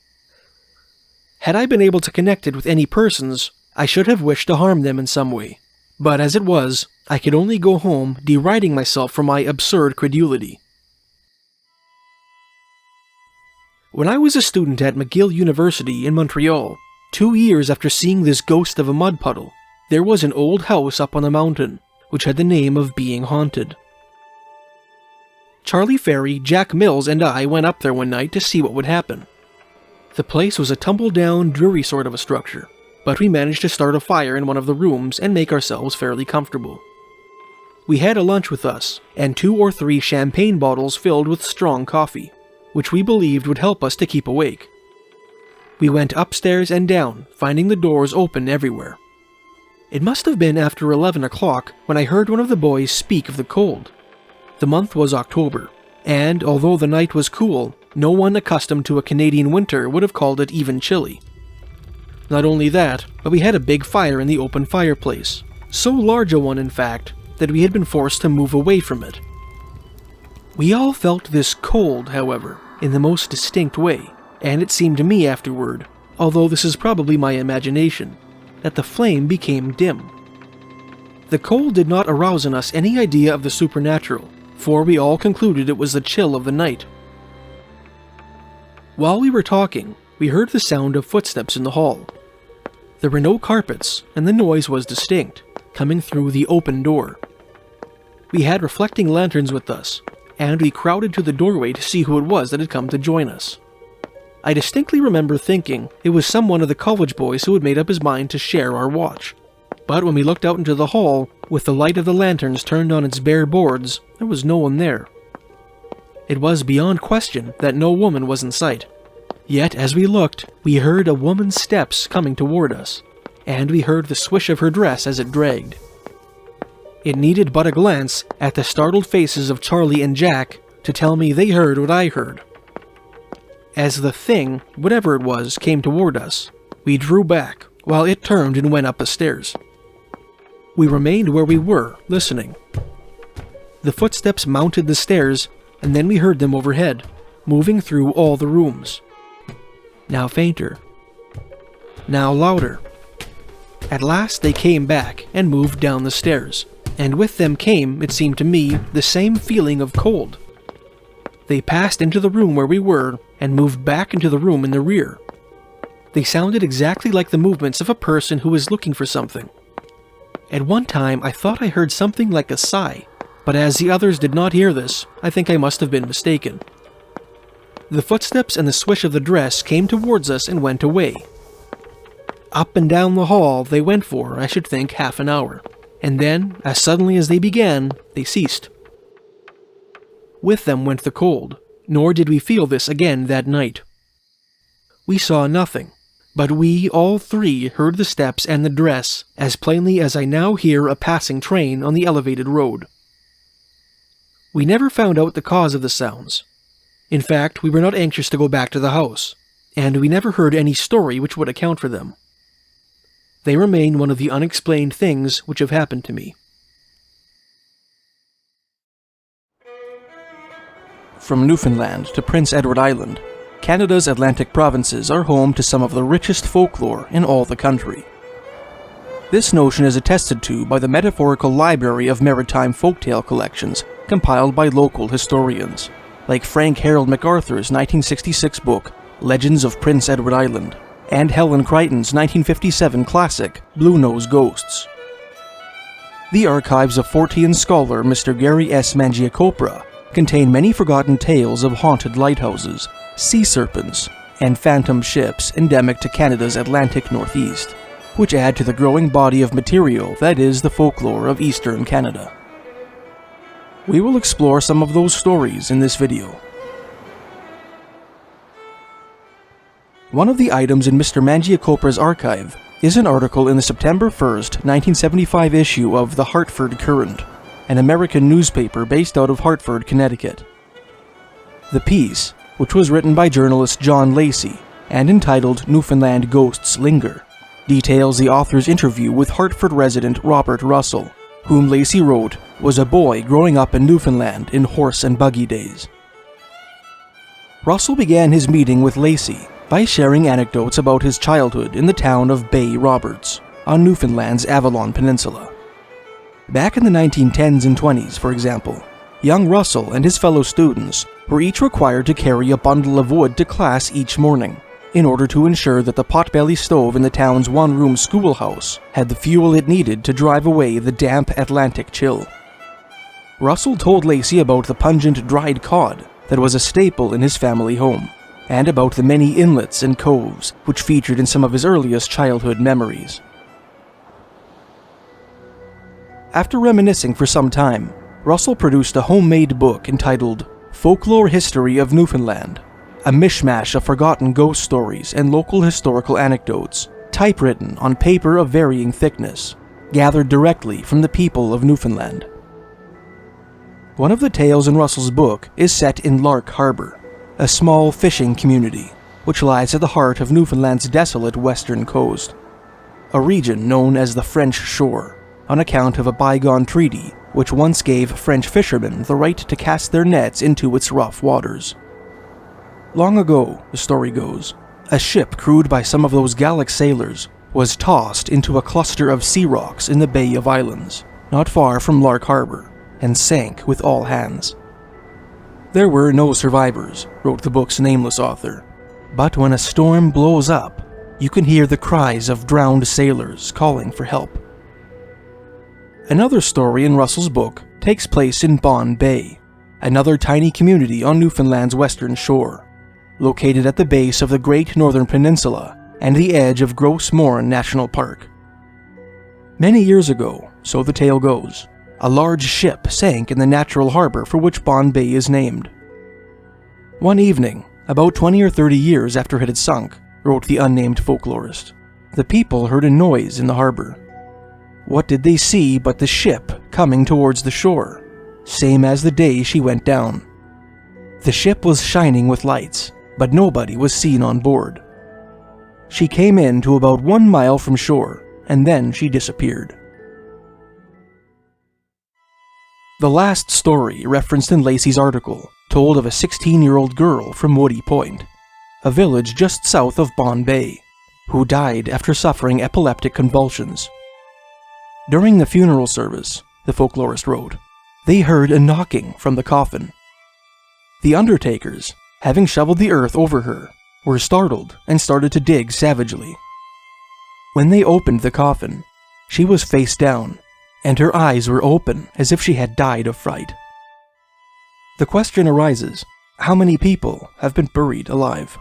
Had I been able to connect it with any persons, I should have wished to harm them in some way, but as it was, I could only go home deriding myself for my absurd credulity. When I was a student at McGill University in Montreal, 2 years after seeing this ghost of a mud puddle, there was an old house up on the mountain, which had the name of being haunted. Charlie Ferry, Jack Mills, and I went up there one night to see what would happen. The place was a tumble-down, dreary sort of a structure, but we managed to start a fire in one of the rooms and make ourselves fairly comfortable. We had a lunch with us, and 2 or 3 champagne bottles filled with strong coffee, which we believed would help us to keep awake. We went upstairs and down, finding the doors open everywhere. It must have been after 11 o'clock when I heard one of the boys speak of the cold. The month was October, and although the night was cool, no one accustomed to a Canadian winter would have called it even chilly. Not only that, but we had a big fire in the open fireplace, so large a one in fact, that we had been forced to move away from it. We all felt this cold, however, in the most distinct way, and it seemed to me afterward, although this is probably my imagination, that the flame became dim. The cold did not arouse in us any idea of the supernatural, for we all concluded it was the chill of the night. While we were talking, we heard the sound of footsteps in the hall. There were no carpets, and the noise was distinct, coming through the open door. We had reflecting lanterns with us, and we crowded to the doorway to see who it was that had come to join us. I distinctly remember thinking it was some one of the college boys who had made up his mind to share our watch. But when we looked out into the hall, with the light of the lanterns turned on its bare boards, there was no one there. It was beyond question that no woman was in sight. Yet as we looked, we heard a woman's steps coming toward us, and we heard the swish of her dress as it dragged. It needed but a glance at the startled faces of Charlie and Jack to tell me they heard what I heard. As the thing, whatever it was, came toward us, we drew back while it turned and went up the stairs. We remained where we were, listening. The footsteps mounted the stairs, and then we heard them overhead, moving through all the rooms. Now fainter. Now louder. At last they came back and moved down the stairs, and with them came, it seemed to me, the same feeling of cold. They passed into the room where we were and moved back into the room in the rear. They sounded exactly like the movements of a person who is looking for something. At one time, I thought I heard something like a sigh, but as the others did not hear this, I think I must have been mistaken. The footsteps and the swish of the dress came towards us and went away. Up and down the hall they went for, I should think, half an hour, and then, as suddenly as they began, they ceased. With them went the cold, nor did we feel this again that night. We saw nothing, but we, all 3, heard the steps and the dress as plainly as I now hear a passing train on the elevated road. We never found out the cause of the sounds. In fact, we were not anxious to go back to the house, and we never heard any story which would account for them. They remain one of the unexplained things which have happened to me. From Newfoundland to Prince Edward Island, Canada's Atlantic provinces are home to some of the richest folklore in all the country. This notion is attested to by the metaphorical library of maritime folktale collections compiled by local historians, like Frank Harold MacArthur's 1966 book, Legends of Prince Edward Island, and Helen Crichton's 1957 classic, Blue-Nosed Ghosts. The archives of Fortean scholar Mr. Gary S. Mangiacopra contain many forgotten tales of haunted lighthouses, sea serpents, and phantom ships endemic to Canada's Atlantic Northeast, which add to the growing body of material that is the folklore of Eastern Canada. We will explore some of those stories in this video. One of the items in Mr. Mangiacopra's archive is an article in the September 1st, 1975 issue of the Hartford Courant, an American newspaper based out of Hartford, Connecticut. The piece, which was written by journalist John Lacey and entitled Newfoundland Ghosts Linger, details the author's interview with Hartford resident Robert Russell, whom Lacey wrote was a boy growing up in Newfoundland in horse and buggy days. Russell began his meeting with Lacey by sharing anecdotes about his childhood in the town of Bay Roberts, on Newfoundland's Avalon Peninsula. Back in the 1910s and 20s, for example, young Russell and his fellow students were each required to carry a bundle of wood to class each morning, in order to ensure that the potbelly stove in the town's one-room schoolhouse had the fuel it needed to drive away the damp Atlantic chill. Russell told Lacey about the pungent dried cod that was a staple in his family home, and about the many inlets and coves which featured in some of his earliest childhood memories. After reminiscing for some time, Russell produced a homemade book entitled Folklore History of Newfoundland, a mishmash of forgotten ghost stories and local historical anecdotes, typewritten on paper of varying thickness, gathered directly from the people of Newfoundland. One of the tales in Russell's book is set in Lark Harbor, a small fishing community which lies at the heart of Newfoundland's desolate western coast, a region known as the French Shore, on account of a bygone treaty which once gave French fishermen the right to cast their nets into its rough waters. Long ago, the story goes, a ship crewed by some of those Gallic sailors was tossed into a cluster of sea rocks in the Bay of Islands, not far from Lark Harbor, and sank with all hands. There were no survivors, wrote the book's nameless author, but when a storm blows up, you can hear the cries of drowned sailors calling for help. Another story in Russell's book takes place in Bon Bay, another tiny community on Newfoundland's western shore, located at the base of the Great Northern Peninsula and the edge of Gros Morne National Park. Many years ago, so the tale goes, a large ship sank in the natural harbor for which Bon Bay is named. One evening, about 20 or 30 years after it had sunk, wrote the unnamed folklorist, the people heard a noise in the harbor. What did they see but the ship coming towards the shore, same as the day she went down. The ship was shining with lights, but nobody was seen on board. She came in to about 1 mile from shore, and then she disappeared. The last story referenced in Lacey's article told of a 16-year-old girl from Woody Point, a village just south of Bon Bay, who died after suffering epileptic convulsions. During the funeral service, the folklorist wrote, they heard a knocking from the coffin. The undertakers, having shoveled the earth over her, were startled and started to dig savagely. When they opened the coffin, she was face down, and her eyes were open as if she had died of fright. The question arises, how many people have been buried alive?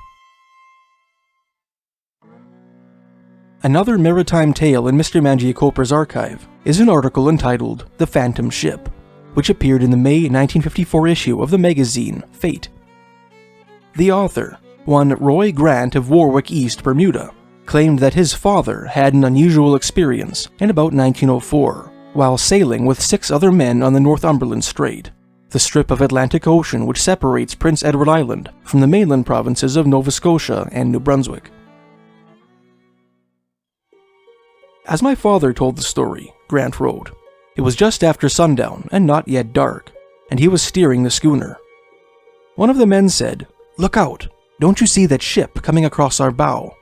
Another maritime tale in Mr. Mangiacopra's archive is an article entitled The Phantom Ship, which appeared in the May 1954 issue of the magazine Fate. The author, one Roy Grant of Warwick East, Bermuda, claimed that his father had an unusual experience in about 1904 while sailing with 6 other men on the Northumberland Strait, the strip of Atlantic Ocean which separates Prince Edward Island from the mainland provinces of Nova Scotia and New Brunswick. As my father told the story, Grant wrote, it was just after sundown and not yet dark, and he was steering the schooner. One of the men said, "Look out, don't you see that ship coming across our bow?"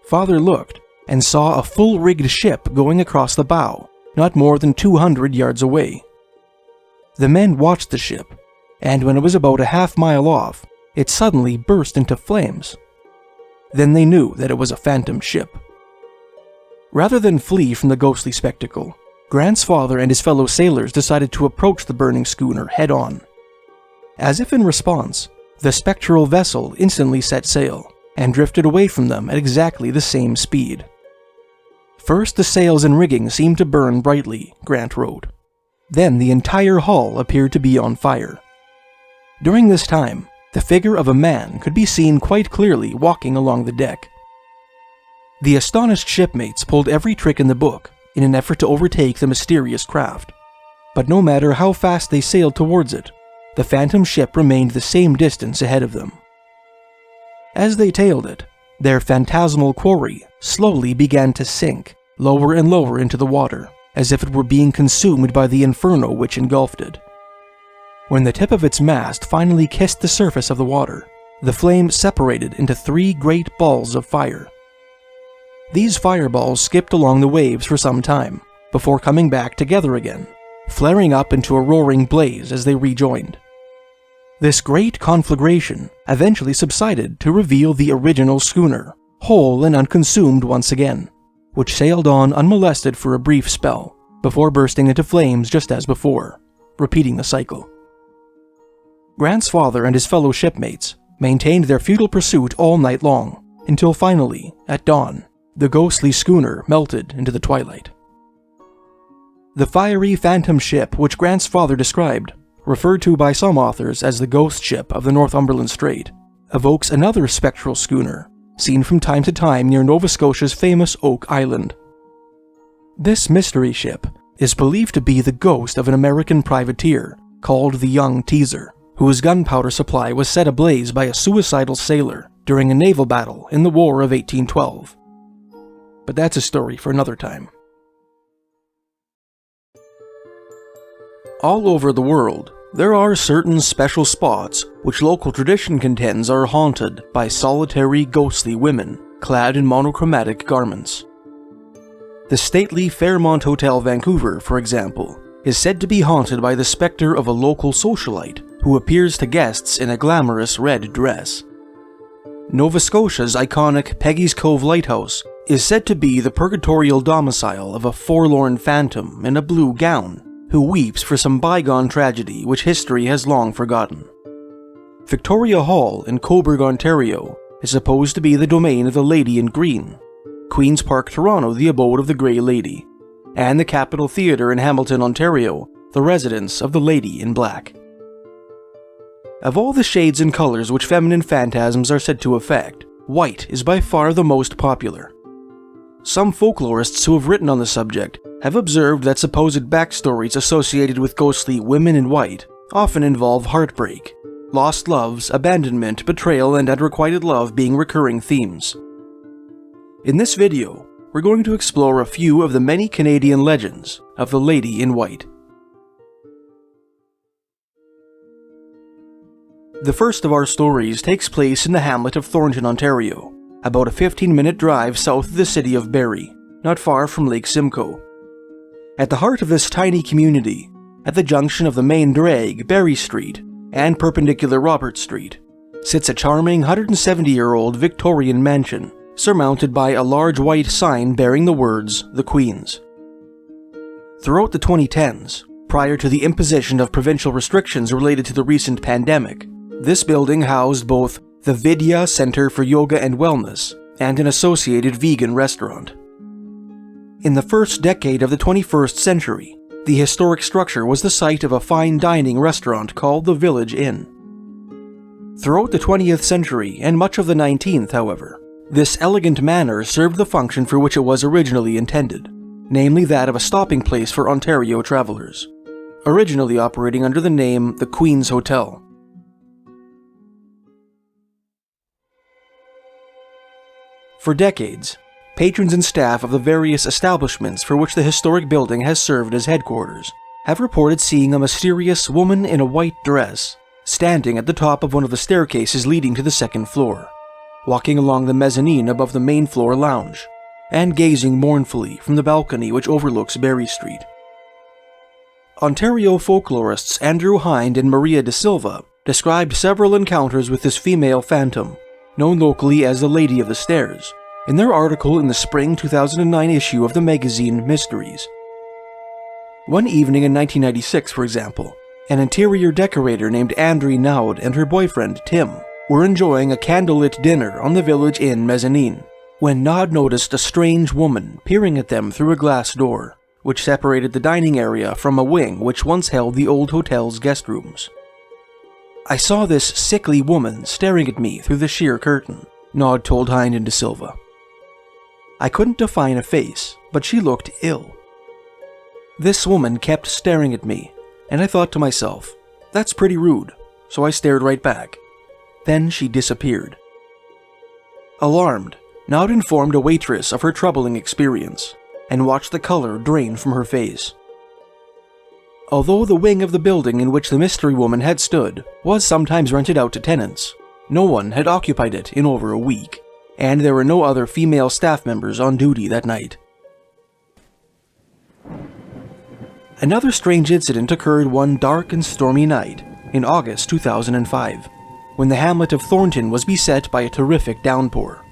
Father looked and saw a full-rigged ship going across the bow, not more than 200 yards away. The men watched the ship, and when it was about a half-mile off, it suddenly burst into flames. Then they knew that it was a phantom ship. Rather than flee from the ghostly spectacle, Grant's father and his fellow sailors decided to approach the burning schooner head-on. As if in response, the spectral vessel instantly set sail and drifted away from them at exactly the same speed. First, the sails and rigging seemed to burn brightly, Grant wrote. Then the entire hull appeared to be on fire. During this time, the figure of a man could be seen quite clearly walking along the deck. The astonished shipmates pulled every trick in the book in an effort to overtake the mysterious craft, but no matter how fast they sailed towards it, the phantom ship remained the same distance ahead of them. As they tailed it, their phantasmal quarry slowly began to sink, lower and lower into the water, as if it were being consumed by the inferno which engulfed it. When the tip of its mast finally kissed the surface of the water, the flame separated into 3 great balls of fire. These fireballs skipped along the waves for some time, before coming back together again, flaring up into a roaring blaze as they rejoined. This great conflagration eventually subsided to reveal the original schooner, whole and unconsumed once again, which sailed on unmolested for a brief spell, before bursting into flames just as before, repeating the cycle. Grant's father and his fellow shipmates maintained their futile pursuit all night long, until finally, at dawn, the ghostly schooner melted into the twilight. The fiery phantom ship which Grant's father described, referred to by some authors as the ghost ship of the Northumberland Strait, evokes another spectral schooner, seen from time to time near Nova Scotia's famous Oak Island. This mystery ship is believed to be the ghost of an American privateer called the Young Teaser, whose gunpowder supply was set ablaze by a suicidal sailor during a naval battle in the War of 1812. But that's a story for another time. All over the world, there are certain special spots which local tradition contends are haunted by solitary ghostly women clad in monochromatic garments. The stately Fairmont Hotel, Vancouver, for example, is said to be haunted by the specter of a local socialite who appears to guests in a glamorous red dress. Nova Scotia's iconic Peggy's Cove Lighthouse is said to be the purgatorial domicile of a forlorn phantom in a blue gown who weeps for some bygone tragedy which history has long forgotten. Victoria Hall in Cobourg, Ontario, is supposed to be the domain of the Lady in Green, Queen's Park, Toronto, the abode of the Grey Lady, and the Capitol Theatre in Hamilton, Ontario, the residence of the Lady in Black. Of all the shades and colors which feminine phantasms are said to affect, white is by far the most popular. Some folklorists who have written on the subject have observed that supposed backstories associated with ghostly women in white often involve heartbreak, lost loves, abandonment, betrayal, and unrequited love being recurring themes. In this video, we're going to explore a few of the many Canadian legends of the Lady in White. The first of our stories takes place in the hamlet of Thornton, Ontario, about a 15-minute drive south of the city of Barrie, not far from Lake Simcoe. At the heart of this tiny community, at the junction of the main drag, Barrie Street, and perpendicular Robert Street, sits a charming 170-year-old Victorian mansion, surmounted by a large white sign bearing the words, "The Queen's." Throughout the 2010s, prior to the imposition of provincial restrictions related to the recent pandemic, this building housed both the Vidya Center for Yoga and Wellness and an associated vegan restaurant. In the first decade of the 21st century, the historic structure was the site of a fine dining restaurant called the Village Inn. Throughout the 20th century and much of the 19th, however, this elegant manor served the function for which it was originally intended, namely that of a stopping place for Ontario travelers, originally operating under the name the Queen's Hotel. For decades, patrons and staff of the various establishments for which the historic building has served as headquarters have reported seeing a mysterious woman in a white dress standing at the top of one of the staircases leading to the second floor, walking along the mezzanine above the main floor lounge, and gazing mournfully from the balcony which overlooks Barrie Street. Ontario folklorists Andrew Hind and Maria de Silva described several encounters with this female phantom, known locally as the Lady of the Stairs, in their article in the spring 2009 issue of the magazine Mysteries. One evening in 1996, for example, an interior decorator named Andrea Naud and her boyfriend Tim were enjoying a candlelit dinner on the Village Inn mezzanine, when Naud noticed a strange woman peering at them through a glass door, which separated the dining area from a wing which once held the old hotel's guest rooms. "I saw this sickly woman staring at me through the sheer curtain," Naud told Hind and De Silva. "I couldn't define a face, but she looked ill. This woman kept staring at me, and I thought to myself, that's pretty rude, so I stared right back. Then she disappeared." Alarmed, Naud informed a waitress of her troubling experience, and watched the color drain from her face. Although the wing of the building in which the mystery woman had stood was sometimes rented out to tenants, no one had occupied it in over a week, and there were no other female staff members on duty that night. Another strange incident occurred one dark and stormy night in August 2005, when the hamlet of Thornton was beset by a terrific downpour.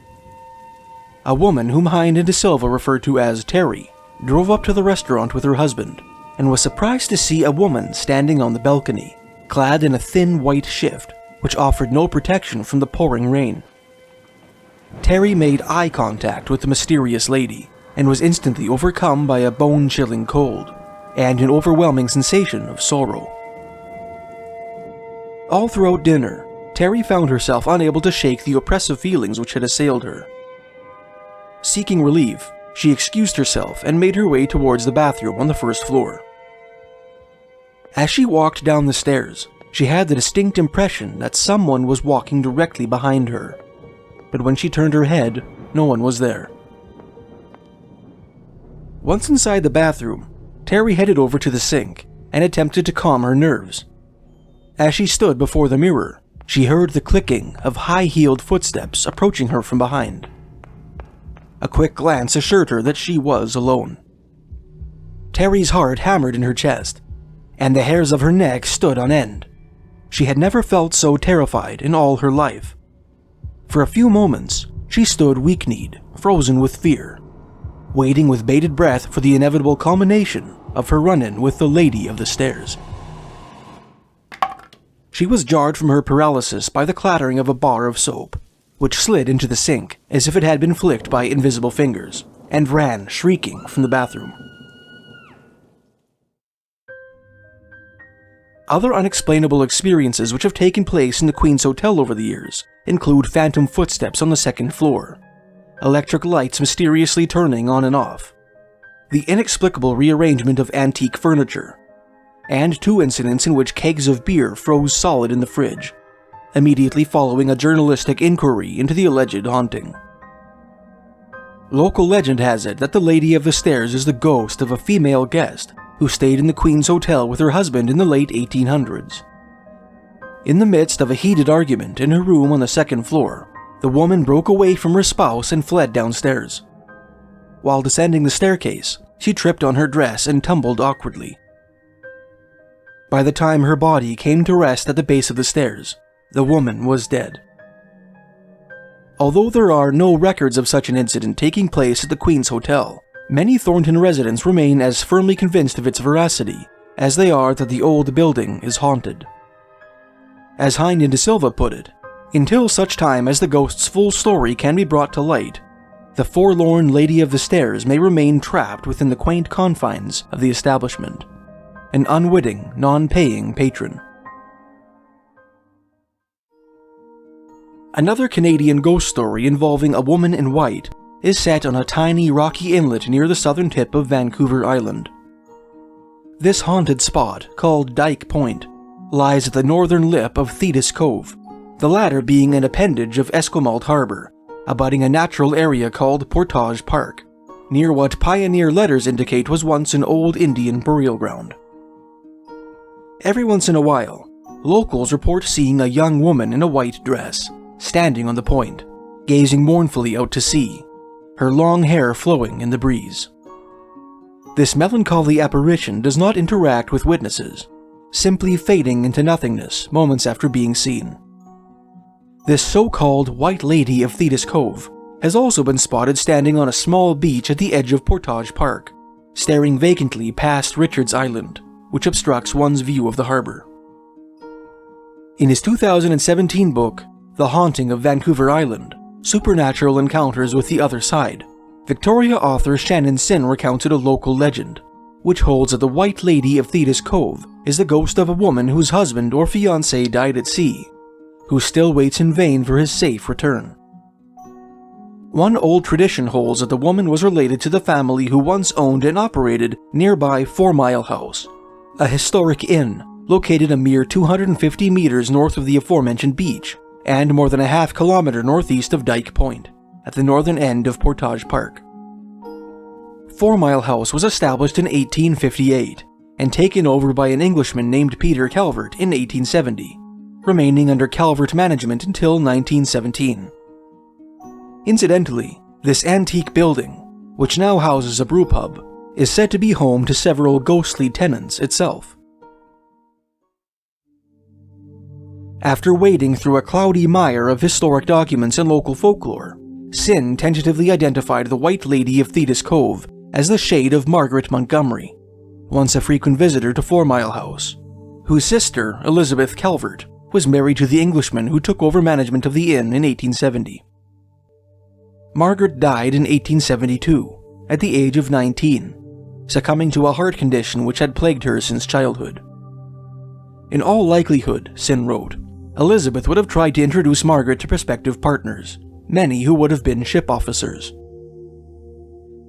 A woman whom Hind and De Silva referred to as Terry drove up to the restaurant with her husband and was surprised to see a woman standing on the balcony, clad in a thin white shift which offered no protection from the pouring rain. Terry made eye contact with the mysterious lady and was instantly overcome by a bone-chilling cold and an overwhelming sensation of sorrow. All throughout dinner, Terry found herself unable to shake the oppressive feelings which had assailed her. Seeking relief, she excused herself and made her way towards the bathroom on the first floor. As she walked down the stairs, she had the distinct impression that someone was walking directly behind her. But when she turned her head, no one was there. Once inside the bathroom, Terry headed over to the sink and attempted to calm her nerves. As she stood before the mirror, she heard the clicking of high-heeled footsteps approaching her from behind. A quick glance assured her that she was alone. Terry's heart hammered in her chest, and the hairs of her neck stood on end. She had never felt so terrified in all her life. For a few moments, she stood weak-kneed, frozen with fear, waiting with bated breath for the inevitable culmination of her run-in with the Lady of the Stairs. She was jarred from her paralysis by the clattering of a bar of soap, which slid into the sink as if it had been flicked by invisible fingers, and ran shrieking from the bathroom. Other unexplainable experiences which have taken place in the Queen's Hotel over the years include phantom footsteps on the second floor, electric lights mysteriously turning on and off, the inexplicable rearrangement of antique furniture, and 2 incidents in which kegs of beer froze solid in the fridge, immediately following a journalistic inquiry into the alleged haunting. Local legend has it that the Lady of the Stairs is the ghost of a female guest who stayed in the Queen's Hotel with her husband in the late 1800s. In the midst of a heated argument in her room on the second floor, the woman broke away from her spouse and fled downstairs. While descending the staircase, she tripped on her dress and tumbled awkwardly. By the time her body came to rest at the base of the stairs, the woman was dead. Although there are no records of such an incident taking place at the Queen's Hotel, many Thornton residents remain as firmly convinced of its veracity as they are that the old building is haunted. As Hind and De Silva put it, until such time as the ghost's full story can be brought to light, the forlorn Lady of the Stairs may remain trapped within the quaint confines of the establishment, an unwitting, non-paying patron. Another Canadian ghost story involving a woman in white is set on a tiny rocky inlet near the southern tip of Vancouver Island. This haunted spot, called Dyke Point, lies at the northern lip of Thetis Cove, the latter being an appendage of Esquimalt Harbour, abutting a natural area called Portage Park, near what pioneer letters indicate was once an old Indian burial ground. Every once in a while, locals report seeing a young woman in a white dress, standing on the point, gazing mournfully out to sea, her long hair flowing in the breeze. This melancholy apparition does not interact with witnesses, simply fading into nothingness moments after being seen. This so-called White Lady of Thetis Cove has also been spotted standing on a small beach at the edge of Portage Park, staring vacantly past Richards Island, which obstructs one's view of the harbour. In his 2017 book, The Haunting of Vancouver Island, Supernatural Encounters with the Other Side, Victoria author Shannon Sin recounted a local legend, which holds that the White Lady of Thetis Cove is the ghost of a woman whose husband or fiancé died at sea, who still waits in vain for his safe return. One old tradition holds that the woman was related to the family who once owned and operated nearby 4 Mile House, a historic inn located a mere 250 meters north of the aforementioned beach and more than a half-kilometer northeast of Dyke Point, at the northern end of Portage Park. 4 Mile House was established in 1858 and taken over by an Englishman named Peter Calvert in 1870, remaining under Calvert management until 1917. Incidentally, this antique building, which now houses a brewpub, is said to be home to several ghostly tenants itself. After wading through a cloudy mire of historic documents and local folklore, Sin tentatively identified the White Lady of Thetis Cove as the shade of Margaret Montgomery, once a frequent visitor to 4 Mile House, whose sister, Elizabeth Calvert, was married to the Englishman who took over management of the inn in 1870. Margaret died in 1872, at the age of 19, succumbing to a heart condition which had plagued her since childhood. In all likelihood, Sin wrote, Elizabeth would have tried to introduce Margaret to prospective partners, many who would have been ship officers.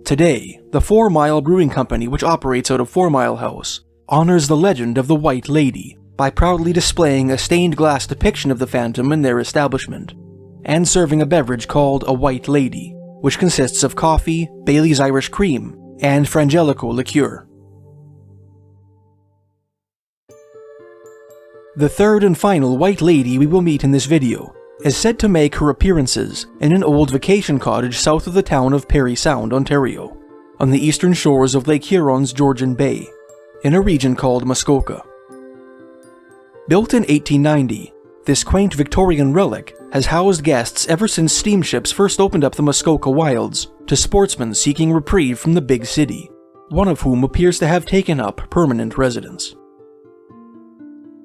Today, the 4 Mile Brewing Company, which operates out of 4 Mile House, honors the legend of the White Lady by proudly displaying a stained glass depiction of the phantom in their establishment, and serving a beverage called a White Lady, which consists of coffee, Bailey's Irish Cream, and Frangelico liqueur. The third and final White Lady we will meet in this video is said to make her appearances in an old vacation cottage south of the town of Parry Sound, Ontario, on the eastern shores of Lake Huron's Georgian Bay, in a region called Muskoka. Built in 1890, this quaint Victorian relic has housed guests ever since steamships first opened up the Muskoka wilds to sportsmen seeking reprieve from the big city, one of whom appears to have taken up permanent residence.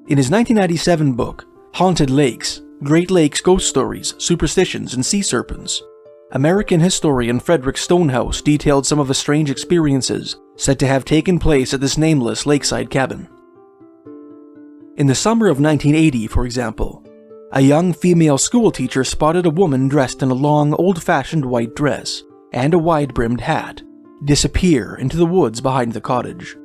In his 1997 book, Haunted Lakes, Great Lakes Ghost Stories, Superstitions, and Sea Serpents, American historian Frederick Stonehouse detailed some of the strange experiences said to have taken place at this nameless lakeside cabin. In the summer of 1980, for example, a young female schoolteacher spotted a woman dressed in a long, old-fashioned white dress and a wide-brimmed hat disappear into the woods behind the cottage.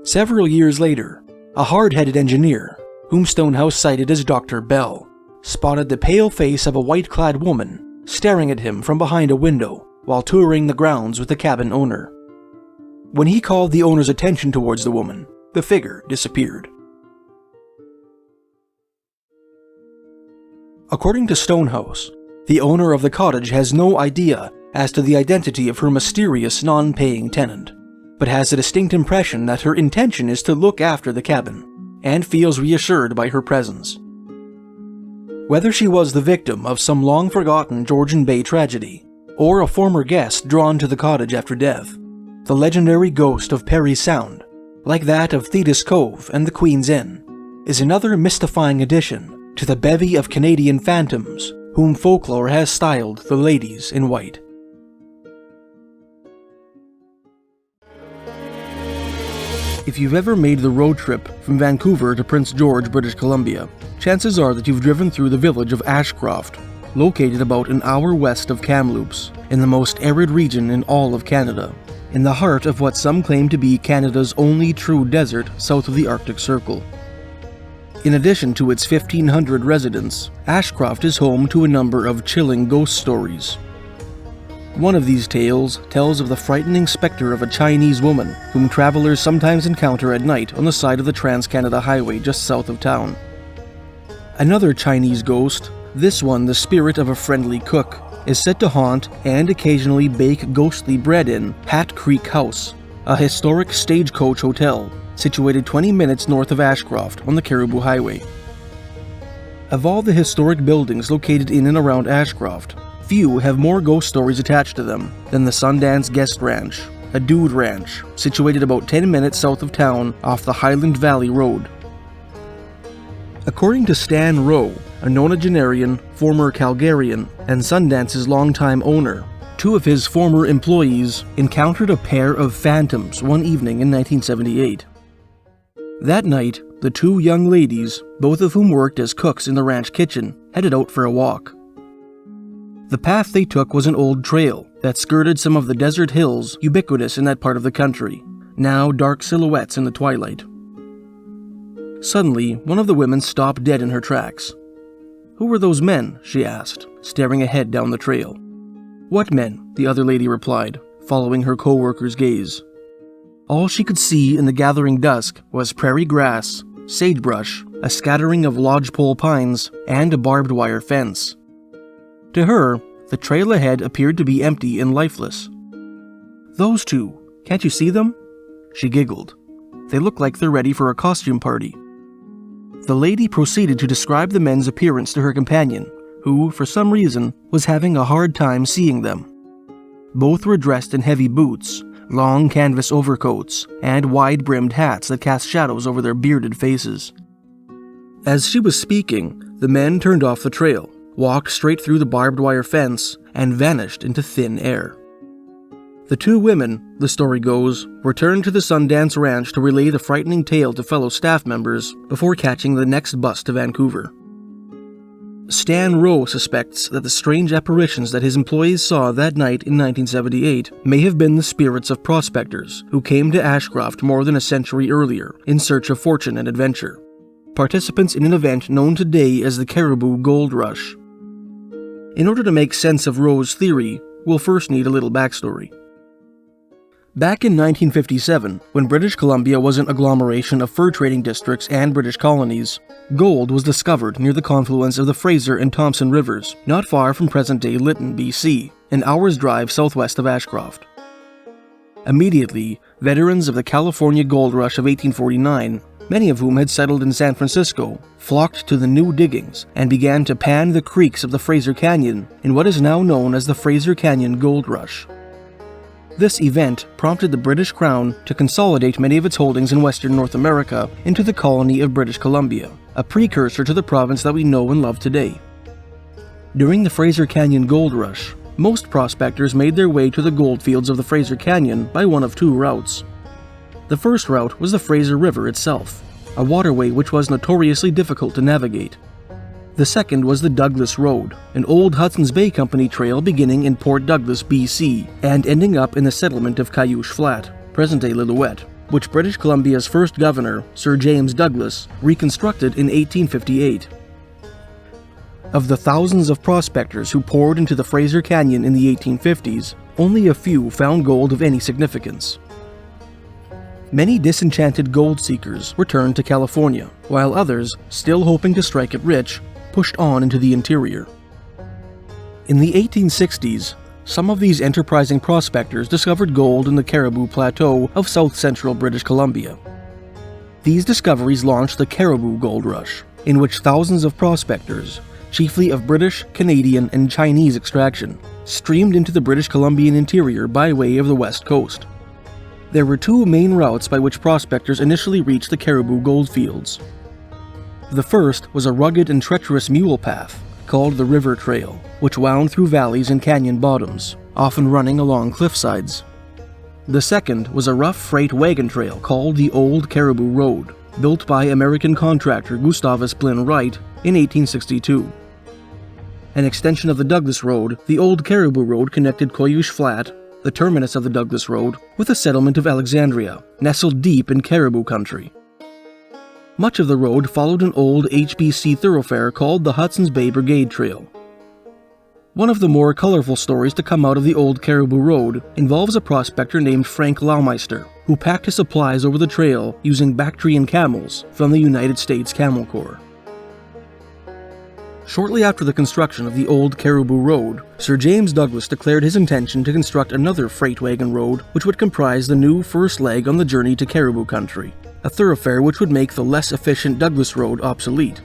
Several years later, a hard-headed engineer, whom Stonehouse cited as Dr. Bell, spotted the pale face of a white-clad woman staring at him from behind a window while touring the grounds with the cabin owner. When he called the owner's attention towards the woman, the figure disappeared. According to Stonehouse, the owner of the cottage has no idea as to the identity of her mysterious non-paying tenant, but has a distinct impression that her intention is to look after the cabin, and feels reassured by her presence. Whether she was the victim of some long-forgotten Georgian Bay tragedy, or a former guest drawn to the cottage after death, the legendary ghost of Parry Sound, like that of Thetis Cove and the Queen's Inn, is another mystifying addition to the bevy of Canadian phantoms whom folklore has styled the Ladies in White. If you've ever made the road trip from Vancouver to Prince George, British Columbia, chances are that you've driven through the village of Ashcroft, located about an hour west of Kamloops, in the most arid region in all of Canada, in the heart of what some claim to be Canada's only true desert south of the Arctic Circle. In addition to its 1,500 residents, Ashcroft is home to a number of chilling ghost stories. One of these tales tells of the frightening specter of a Chinese woman whom travelers sometimes encounter at night on the side of the Trans-Canada Highway just south of town. Another Chinese ghost, this one the spirit of a friendly cook, is said to haunt and occasionally bake ghostly bread in Hat Creek House, a historic stagecoach hotel situated 20 minutes north of Ashcroft on the Caribou Highway. Of all the historic buildings located in and around Ashcroft, few have more ghost stories attached to them than the Sundance Guest Ranch, a dude ranch situated about 10 minutes south of town off the Highland Valley Road. According to Stan Rowe, a nonagenarian, former Calgarian, and Sundance's longtime owner, two of his former employees encountered a pair of phantoms one evening in 1978. That night, the two young ladies, both of whom worked as cooks in the ranch kitchen, headed out for a walk. The path they took was an old trail that skirted some of the desert hills ubiquitous in that part of the country, now dark silhouettes in the twilight. Suddenly, one of the women stopped dead in her tracks. "Who were those men?" she asked, staring ahead down the trail. "What men?" the other lady replied, following her co-worker's gaze. All she could see in the gathering dusk was prairie grass, sagebrush, a scattering of lodgepole pines, and a barbed wire fence. To her, the trail ahead appeared to be empty and lifeless. "Those two, can't you see them?" She giggled. "They look like they're ready for a costume party." The lady proceeded to describe the men's appearance to her companion, who, for some reason, was having a hard time seeing them. Both were dressed in heavy boots, long canvas overcoats, and wide-brimmed hats that cast shadows over their bearded faces. As she was speaking, the men turned off the trail, walked straight through the barbed wire fence, and vanished into thin air. The two women, the story goes, returned to the Sundance Ranch to relay the frightening tale to fellow staff members before catching the next bus to Vancouver. Stan Rowe suspects that the strange apparitions that his employees saw that night in 1978 may have been the spirits of prospectors who came to Ashcroft more than a century earlier in search of fortune and adventure, participants in an event known today as the Caribou Gold Rush. In order to make sense of Rowe's theory, we'll first need a little backstory. Back in 1957, when British Columbia was an agglomeration of fur trading districts and British colonies, gold was discovered near the confluence of the Fraser and Thompson rivers, not far from present-day Lytton, BC, an hour's drive southwest of Ashcroft. Immediately, veterans of the California Gold Rush of 1849, many of whom had settled in San Francisco, flocked to the new diggings and began to pan the creeks of the Fraser Canyon in what is now known as the Fraser Canyon Gold Rush. This event prompted the British Crown to consolidate many of its holdings in Western North America into the colony of British Columbia, a precursor to the province that we know and love today. During the Fraser Canyon Gold Rush, most prospectors made their way to the goldfields of the Fraser Canyon by one of two routes. The first route was the Fraser River itself, a waterway which was notoriously difficult to navigate. The second was the Douglas Road, an old Hudson's Bay Company trail beginning in Port Douglas, BC, and ending up in the settlement of Cayuche Flat, present-day Lillooet, which British Columbia's first governor, Sir James Douglas, reconstructed in 1858. Of the thousands of prospectors who poured into the Fraser Canyon in the 1850s, only a few found gold of any significance. Many disenchanted gold seekers returned to California, while others, still hoping to strike it rich, pushed on into the interior. In the 1860s, some of these enterprising prospectors discovered gold in the Caribou Plateau of south-central British Columbia. These discoveries launched the Caribou Gold Rush, in which thousands of prospectors, chiefly of British, Canadian, and Chinese extraction, streamed into the British Columbian interior by way of the west coast. There were two main routes by which prospectors initially reached the Caribou goldfields. The first was a rugged and treacherous mule path, called the River Trail, which wound through valleys and canyon bottoms, often running along cliffsides. The second was a rough freight wagon trail called the Old Caribou Road, built by American contractor Gustavus Blinn Wright in 1862. An extension of the Douglas Road, the Old Caribou Road connected Cayuche Flat, the terminus of the Douglas Road, with the settlement of Alexandria, nestled deep in Caribou country. Much of the road followed an old HBC thoroughfare called the Hudson's Bay Brigade Trail. One of the more colorful stories to come out of the Old Caribou Road involves a prospector named Frank Laumeister, who packed his supplies over the trail using Bactrian camels from the United States Camel Corps. Shortly after the construction of the Old Caribou Road, Sir James Douglas declared his intention to construct another freight wagon road which would comprise the new first leg on the journey to Caribou country, a thoroughfare which would make the less efficient Douglas Road obsolete.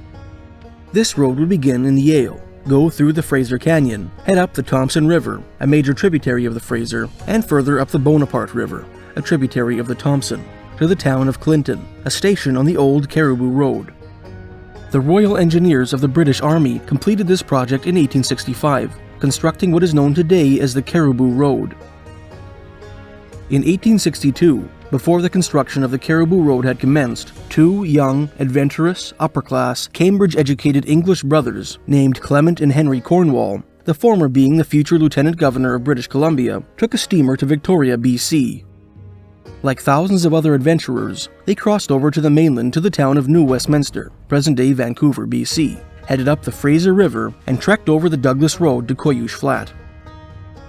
This road would begin in Yale, go through the Fraser Canyon, head up the Thompson River, a major tributary of the Fraser, and further up the Bonaparte River, a tributary of the Thompson, to the town of Clinton, a station on the Old Caribou Road. The Royal Engineers of the British Army completed this project in 1865, constructing what is known today as the Caribou Road. In 1862, before the construction of the Caribou Road had commenced, two young, adventurous, upper-class, Cambridge-educated English brothers named Clement and Henry Cornwall, the former being the future Lieutenant Governor of British Columbia, took a steamer to Victoria, BC. Like thousands of other adventurers, they crossed over to the mainland to the town of New Westminster, present-day Vancouver, BC, headed up the Fraser River, and trekked over the Douglas Road to Cayuche Flat.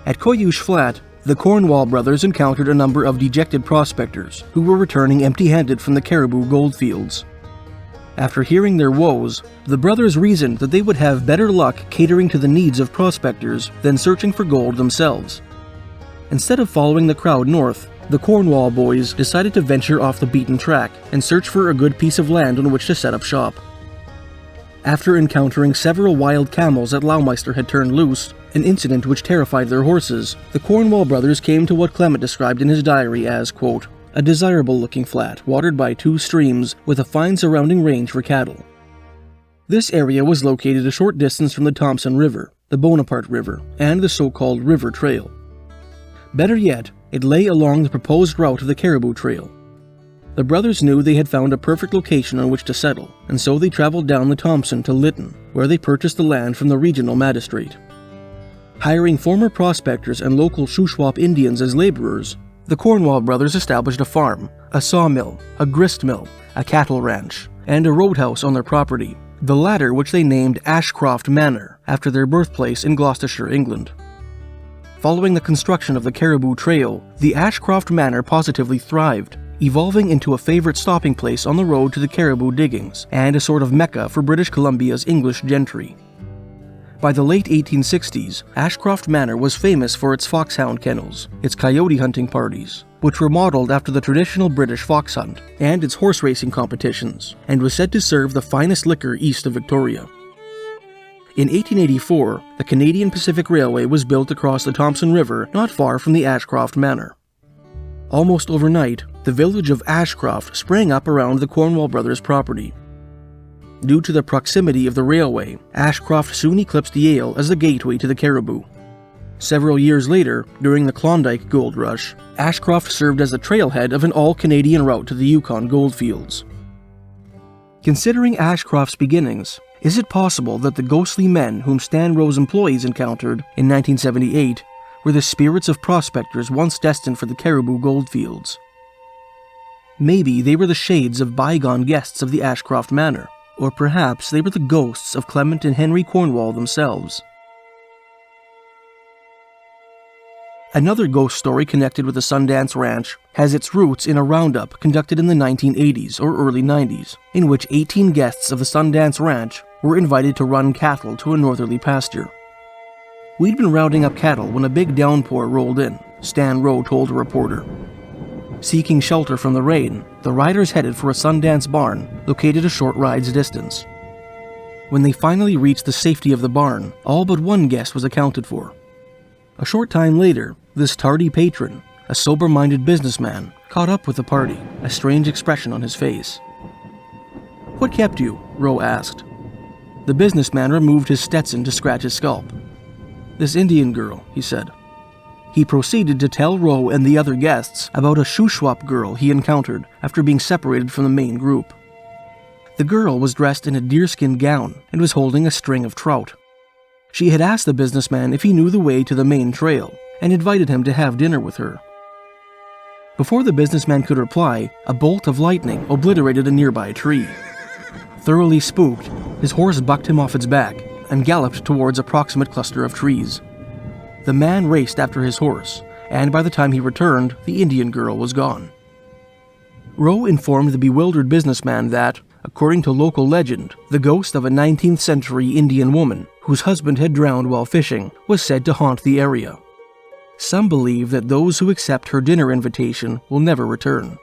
At Cayuche Flat, the Cornwall brothers encountered a number of dejected prospectors who were returning empty-handed from the Caribou goldfields. After hearing their woes, the brothers reasoned that they would have better luck catering to the needs of prospectors than searching for gold themselves. Instead of following the crowd north, the Cornwall boys decided to venture off the beaten track and search for a good piece of land on which to set up shop. After encountering several wild camels that Laumeister had turned loose, an incident which terrified their horses, the Cornwall brothers came to what Clement described in his diary as, quote, a desirable-looking flat watered by 2 streams with a fine surrounding range for cattle. This area was located a short distance from the Thompson River, the Bonaparte River, and the so-called River Trail. Better yet, it lay along the proposed route of the Caribou Trail. The brothers knew they had found a perfect location on which to settle, and so they traveled down the Thompson to Lytton, where they purchased the land from the regional magistrate. Hiring former prospectors and local Shuswap Indians as laborers, the Cornwall brothers established a farm, a sawmill, a grist mill, a cattle ranch, and a roadhouse on their property, the latter which they named Ashcroft Manor, after their birthplace in Gloucestershire, England. Following the construction of the Caribou Trail, the Ashcroft Manor positively thrived, evolving into a favorite stopping place on the road to the Caribou diggings and a sort of mecca for British Columbia's English gentry. By the late 1860s, Ashcroft Manor was famous for its foxhound kennels, its coyote hunting parties, which were modeled after the traditional British fox hunt, and its horse racing competitions, and was said to serve the finest liquor east of Victoria. In 1884, the Canadian Pacific Railway was built across the Thompson River not far from the Ashcroft Manor. Almost overnight, the village of Ashcroft sprang up around the Cornwall brothers' property. Due to the proximity of the railway, Ashcroft soon eclipsed Yale as the gateway to the Caribou. Several years later, during the Klondike Gold Rush, Ashcroft served as the trailhead of an all-Canadian route to the Yukon goldfields. Considering Ashcroft's beginnings, is it possible that the ghostly men whom Stan Rowe's employees encountered in 1978 were the spirits of prospectors once destined for the Caribou goldfields? Maybe they were the shades of bygone guests of the Ashcroft Manor, or perhaps they were the ghosts of Clement and Henry Cornwall themselves. Another ghost story connected with the Sundance Ranch has its roots in a roundup conducted in the 1980s or early 90s, in which 18 guests of the Sundance Ranch were invited to run cattle to a northerly pasture. We'd been rounding up cattle when a big downpour rolled in, Stan Rowe told a reporter. Seeking shelter from the rain, the riders headed for a Sundance barn located a short ride's distance. When they finally reached the safety of the barn, all but one guest was accounted for. A short time later, this tardy patron, a sober-minded businessman, caught up with the party, a strange expression on his face. "What kept you?" Rowe asked. The businessman removed his Stetson to scratch his scalp. "This Indian girl," he said. He proceeded to tell Rowe and the other guests about a Shuswap girl he encountered after being separated from the main group. The girl was dressed in a deerskin gown and was holding a string of trout. She had asked the businessman if he knew the way to the main trail and invited him to have dinner with her. Before the businessman could reply, a bolt of lightning obliterated a nearby tree. Thoroughly spooked, his horse bucked him off its back and galloped towards a proximate cluster of trees. The man raced after his horse, and by the time he returned, the Indian girl was gone. Rowe informed the bewildered businessman that, according to local legend, the ghost of a 19th century Indian woman, whose husband had drowned while fishing, was said to haunt the area. Some believe that those who accept her dinner invitation will never return.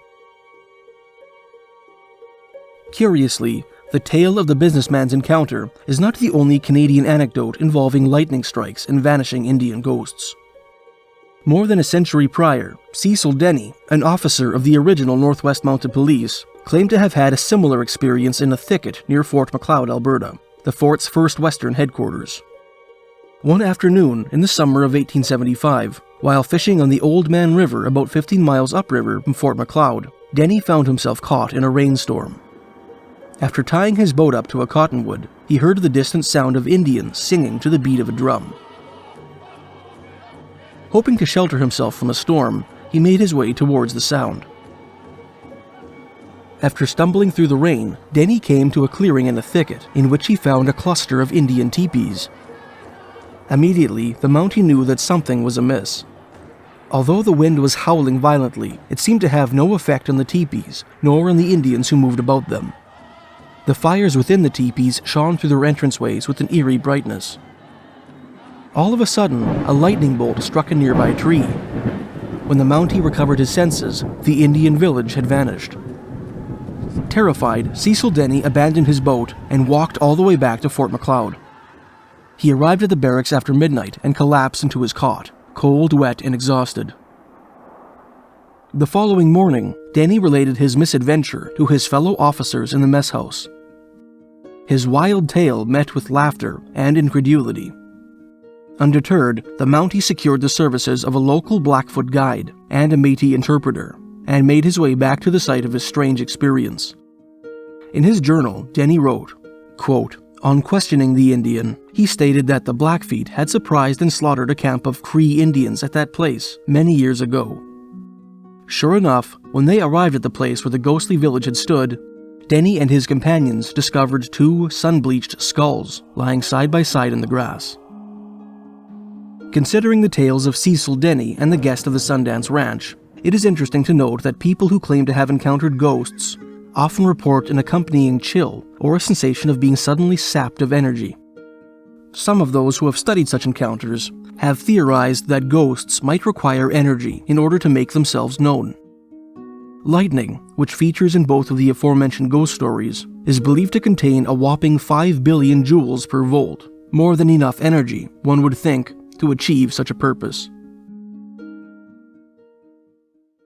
Curiously, the tale of the businessman's encounter is not the only Canadian anecdote involving lightning strikes and vanishing Indian ghosts. More than a century prior, Cecil Denny, an officer of the original Northwest Mounted Police, claimed to have had a similar experience in a thicket near Fort Macleod, Alberta, the fort's first western headquarters. One afternoon in the summer of 1875, while fishing on the Old Man River about 15 miles upriver from Fort Macleod, Denny found himself caught in a rainstorm. After tying his boat up to a cottonwood, he heard the distant sound of Indians singing to the beat of a drum. Hoping to shelter himself from a storm, he made his way towards the sound. After stumbling through the rain, Denny came to a clearing in a thicket in which he found a cluster of Indian teepees. Immediately, the Mountie knew that something was amiss. Although the wind was howling violently, it seemed to have no effect on the teepees, nor on the Indians who moved about them. The fires within the teepees shone through their entranceways with an eerie brightness. All of a sudden, a lightning bolt struck a nearby tree. When the Mountie recovered his senses, the Indian village had vanished. Terrified, Cecil Denny abandoned his boat and walked all the way back to Fort Macleod. He arrived at the barracks after midnight and collapsed into his cot, cold, wet, and exhausted. The following morning, Denny related his misadventure to his fellow officers in the mess house. His wild tale met with laughter and incredulity. Undeterred, the Mountie secured the services of a local Blackfoot guide and a Métis interpreter, and made his way back to the site of his strange experience. In his journal, Denny wrote, quote, "On questioning the Indian, he stated that the Blackfeet had surprised and slaughtered a camp of Cree Indians at that place many years ago. Sure enough, when they arrived at the place where the ghostly village had stood, Denny and his companions discovered two sun-bleached skulls lying side by side in the grass." Considering the tales of Cecil Denny and the guest of the Sundance Ranch, it is interesting to note that people who claim to have encountered ghosts often report an accompanying chill or a sensation of being suddenly sapped of energy. Some of those who have studied such encounters have theorized that ghosts might require energy in order to make themselves known. Lightning, which features in both of the aforementioned ghost stories, is believed to contain a whopping 5 billion joules per volt, more than enough energy, one would think, to achieve such a purpose.